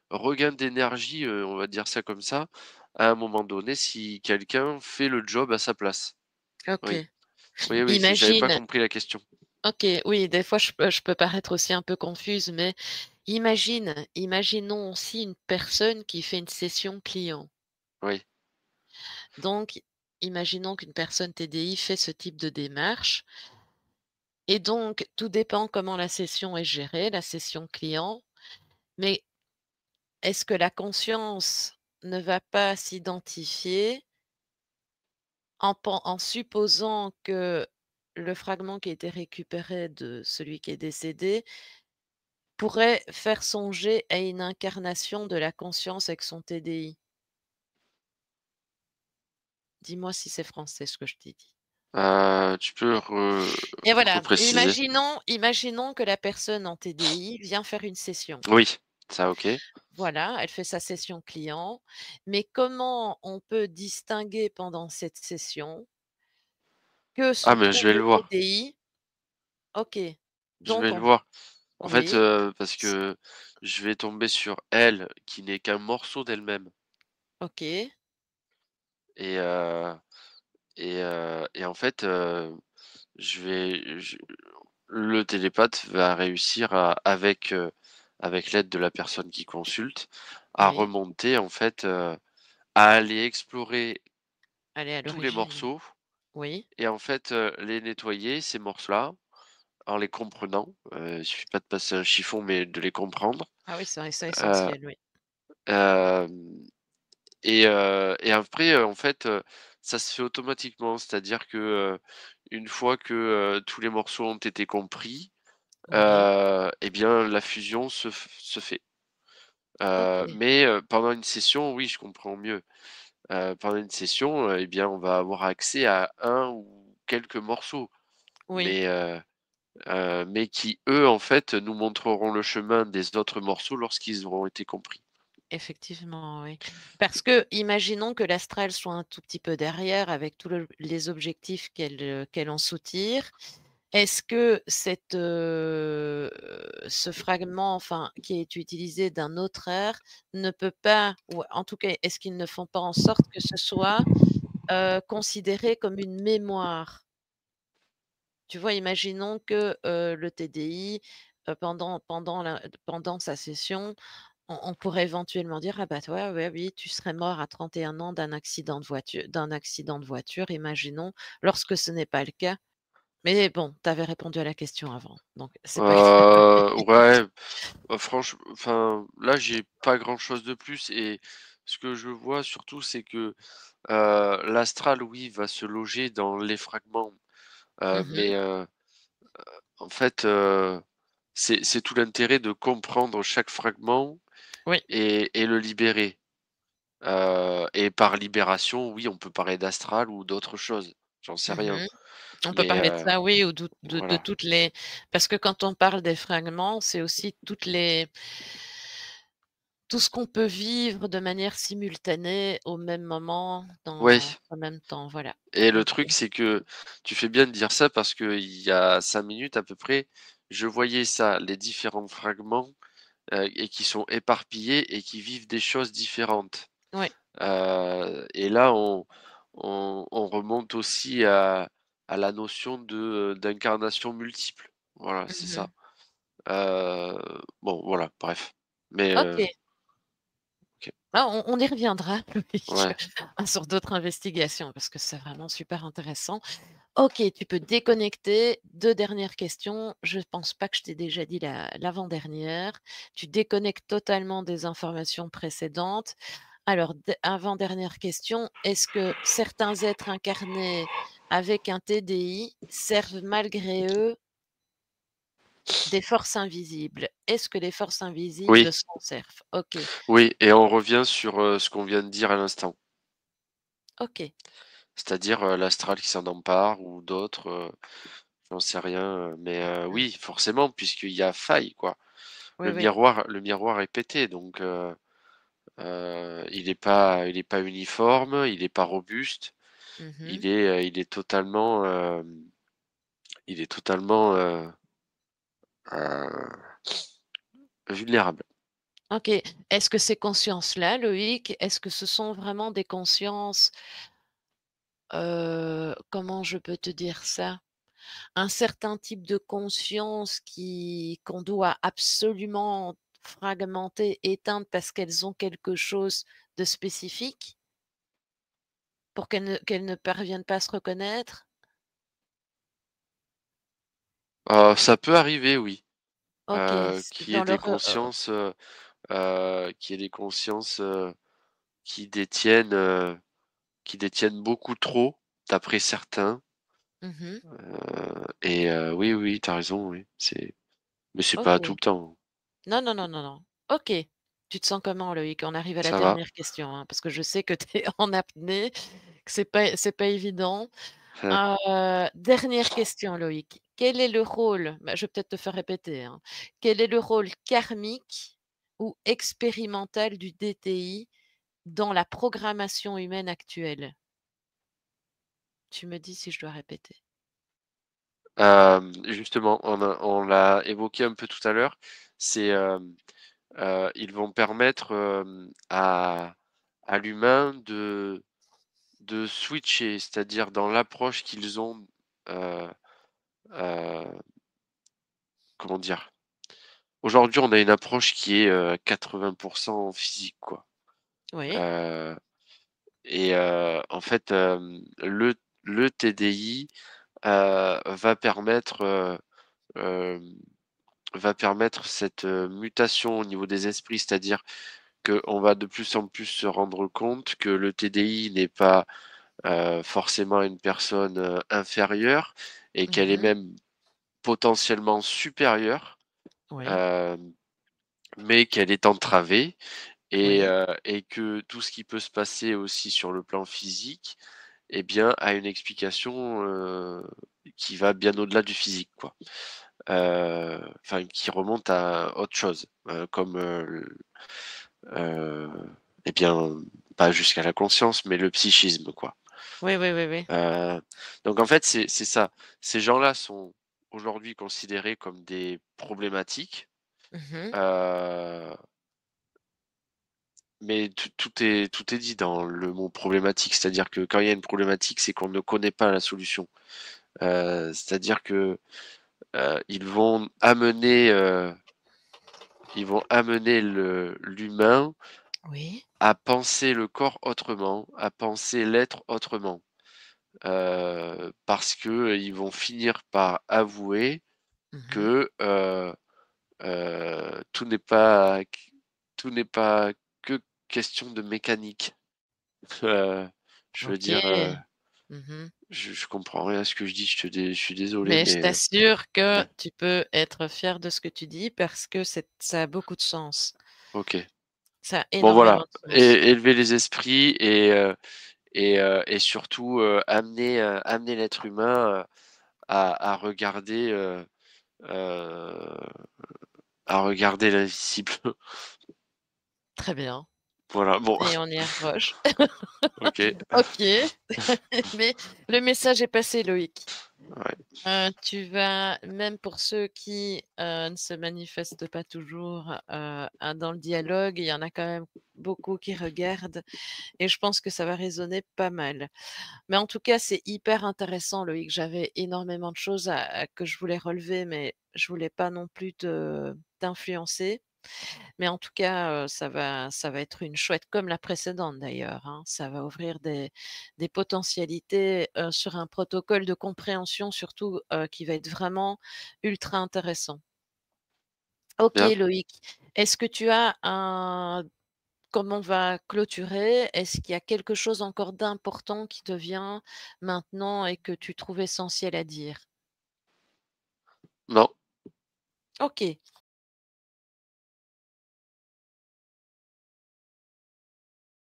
regain d'énergie, on va dire ça comme ça, à un moment donné, si quelqu'un fait le job à sa place. Oui. OK. Oui, oui, j'avais pas Imagine compris la question. OK, oui, des fois je peux paraître aussi un peu confuse, mais imaginons aussi une personne qui fait une session client. Oui. Donc, imaginons qu'une personne TDI fait ce type de démarche et donc tout dépend comment la session est gérée, la session client, mais est-ce que la conscience ne va pas s'identifier en supposant que le fragment qui a été récupéré de celui qui est décédé pourrait faire songer à une incarnation de la conscience avec son TDI? Dis-moi si c'est français ce que je t'ai dit. Tu peux Et voilà, repréciser? imaginons que la personne en TDI vient faire une session. Oui, ça OK. Voilà, elle fait sa session client, mais comment on peut distinguer pendant cette session que se Ah mais je trouve vais le le voir, TDI? OK, je donc vais le on voir. En fait, oui, parce s que je vais tomber sur elle qui n'est qu'un morceau d'elle-même OK, et heu et en fait, je le télépathe va réussir à avec l'aide de la personne qui consulte, à oui, remonter en fait, à aller explorer aller à tous les l'origine. morceaux Oui. et en fait, les nettoyer ces morceaux-là en les comprenant. Il suffit pas de passer un chiffon, mais de les comprendre. Ah oui, c'est Heu, essentiel, oui. hem et après, en fait, ça se fait automatiquement. C'est-à-dire que, une fois que, tous les morceaux ont été compris, Oui, et bien la fusion se fait. OK, Mais, pendant une session, oui, je comprends mieux. Pendant une session, et bien, on va avoir accès à un ou quelques morceaux, oui. mais, mais qui, eux, en fait, nous montreront le chemin des autres morceaux lorsqu'ils auront été compris. Effectivement, oui. Parce que imaginons que l'astral soit un tout petit peu derrière avec tous les objectifs qu'elle en soutire. Est-ce que ce fragment, enfin, qui est utilisé d'un autre air ne peut pas ou en tout cas, est-ce qu'ils ne font pas en sorte que ce soit, considéré comme une mémoire? Tu vois? Imaginons que, le TDI, pendant sa session, on pourrait éventuellement dire: «Ah bah, toi, ouais, oui, tu serais mort à 31 ans d'un accident de voiture», imaginons, lorsque ce n'est pas le cas. Mais bon, tu avais répondu à la question avant, donc c'est pas grave. Ouais, enfin, là, j'ai pas grand-chose de plus et ce que je vois surtout, c'est que, l'astral, oui, va se loger dans les fragments, Mmh. mais, en fait, c'est tout l'intérêt de comprendre chaque fragment Oui. et le libérer. Et par libération, oui, on peut parler d'astral ou d'autre chose, j'en sais rien. Mmh. On peut Mais, parler de ça, oui, ou de voilà. toutes les parce que quand on parle des fragments, c'est aussi tout ce qu'on peut vivre de manière simultanée au même moment, Ouais en même temps, voilà. et le OK. truc, c'est que tu fais bien de dire ça parce qu'il y a 5 minutes à peu près, je voyais ça, les différents fragments, et qui sont éparpillés et qui vivent des choses différentes. Oui. Et là, on remonte aussi à la notion d'incarnation multiple. Voilà, c'est ça. Mmh. Heu, bon, voilà, bref. Mais, OK. OK, Ah, on y reviendra, Loïc, ouais. sur d'autres investigations parce que c'est vraiment super intéressant. OK, tu peux déconnecter. 2 dernières questions. Je pense pas que je t'ai déjà dit l'avant-dernière. Tu déconnectes totalement des informations précédentes. Alors, avant-dernière question, est-ce que certains êtres incarnés avec un TDI servent malgré eux des forces invisibles? Est-ce que les forces invisibles Oui, s'en servent? OK, oui et on revient sur, ce qu'on vient de dire à l'instant. OK. C'est-à-dire, l'astral qui s'en empare ou d'autres, j'en sais rien, mais, Mmh. oui, forcément, puisqu'il y a faille, quoi. Oui, oui. Le miroir est pété, donc, il est pas uniforme, il est pas robuste, Mmh. il est totalement, il est totalement, vulnérable. OK. Est-ce que ces consciences-là, Loïc, est-ce que ce sont vraiment des consciences, comment je peux te dire ça? Un certain type de conscience qu'on doit absolument fragmenter, éteindre parce qu'elles ont quelque chose de spécifique? Pour qu'elles ne parviennent pas à se reconnaître? Ça peut arriver, oui, OK, c'est qu'il y ait dans des leur, consciences, qu'il y ait des consciences, qui détiennent, heu, qui détiennent beaucoup trop, d'après certains, mmh. et oui, oui, tu as raison, oui, mais c'est pas tout OK. le temps. Non, non, non, non, non. OK. Tu te sens comment, Loïc? On arrive à la Ça va? dernière question, hein, parce que je sais que tu es en apnée. C'est pas évident. Dernière question Loïc. Quel est le rôle je vais peut-être te faire répéter, hein. Quel est le rôle karmique ou expérimental du DTI dans la programmation humaine actuelle? Tu me dis si je dois répéter. Justement, on l'a évoqué un peu tout à l'heure, c'est, ils vont permettre, à l'humain de switcher, c'est-à-dire dans l'approche qu'ils ont, heu heu, comment dire? Aujourd'hui, on a une approche qui est, 80 physique, quoi, Oui. heu en fait, le TDI, va permettre, hem, va permettre cette, mutation au niveau des esprits. C'est-à-dire qu'on va de plus en plus se rendre compte que le TDI n'est pas, forcément une personne, inférieure et qu'elle est Mmh. même potentiellement supérieure, Oui, hem, mais qu'elle est entravée oui. et que tout ce qui peut se passer aussi sur le plan physique, eh bien, a une explication, qui va bien au-delà du physique, quoi. Enfin, qui remonte à autre chose, comme, heu, eh bien, pas jusqu'à la conscience, mais le psychisme, quoi. Oui, oui, oui, oui. Heu, donc en fait, c'est ça. Ces gens-là sont aujourd'hui considérés comme des problématiques, Mmh. heu, mais tout est dit dans le mot problématique. C'est-à-dire que quand il y a une problématique, c'est qu'on ne connaît pas la solution. C'est-à-dire que, ils vont amener le l'humain Oui. à penser le corps autrement, à penser l'être autrement. Parce que ils vont finir par avouer Mmh. que, tout n'est pas que question de mécanique. Heu, je veux dire, OK. Mmh. je comprends rien à ce que je dis, je suis désolé, Mais je mais t'assure que ouais, tu peux être fier de ce que tu dis parce que ça a beaucoup de sens. OK. Ça a Bon énormément voilà, de sens. élever les esprits et surtout, amener l'être humain, à regarder, heu, à regarder l'invisible. Très bien Voilà, bon, et on y accroche. OK, OK, mais le message est passé Loïc. ouais, Tu vas même pour ceux qui, ne se manifestent pas toujours, dans le dialogue, il y en a quand même beaucoup qui regardent et je pense que ça va résonner pas mal. Mais en tout cas, c'est hyper intéressant Loïc. J'avais énormément de choses que je voulais relever, mais je voulais pas non plus t'influencer. Mais en tout cas, ça va être une chouette comme la précédente d'ailleurs, hein. Ça va ouvrir des potentialités, sur un protocole de compréhension surtout, qui va être vraiment ultra intéressant. OK bien. Loïc, est-ce que tu as un comme on va clôturer, est-ce qu'il y a quelque chose encore d'important qui te vient maintenant et que tu trouves essentiel à dire? Non, OK.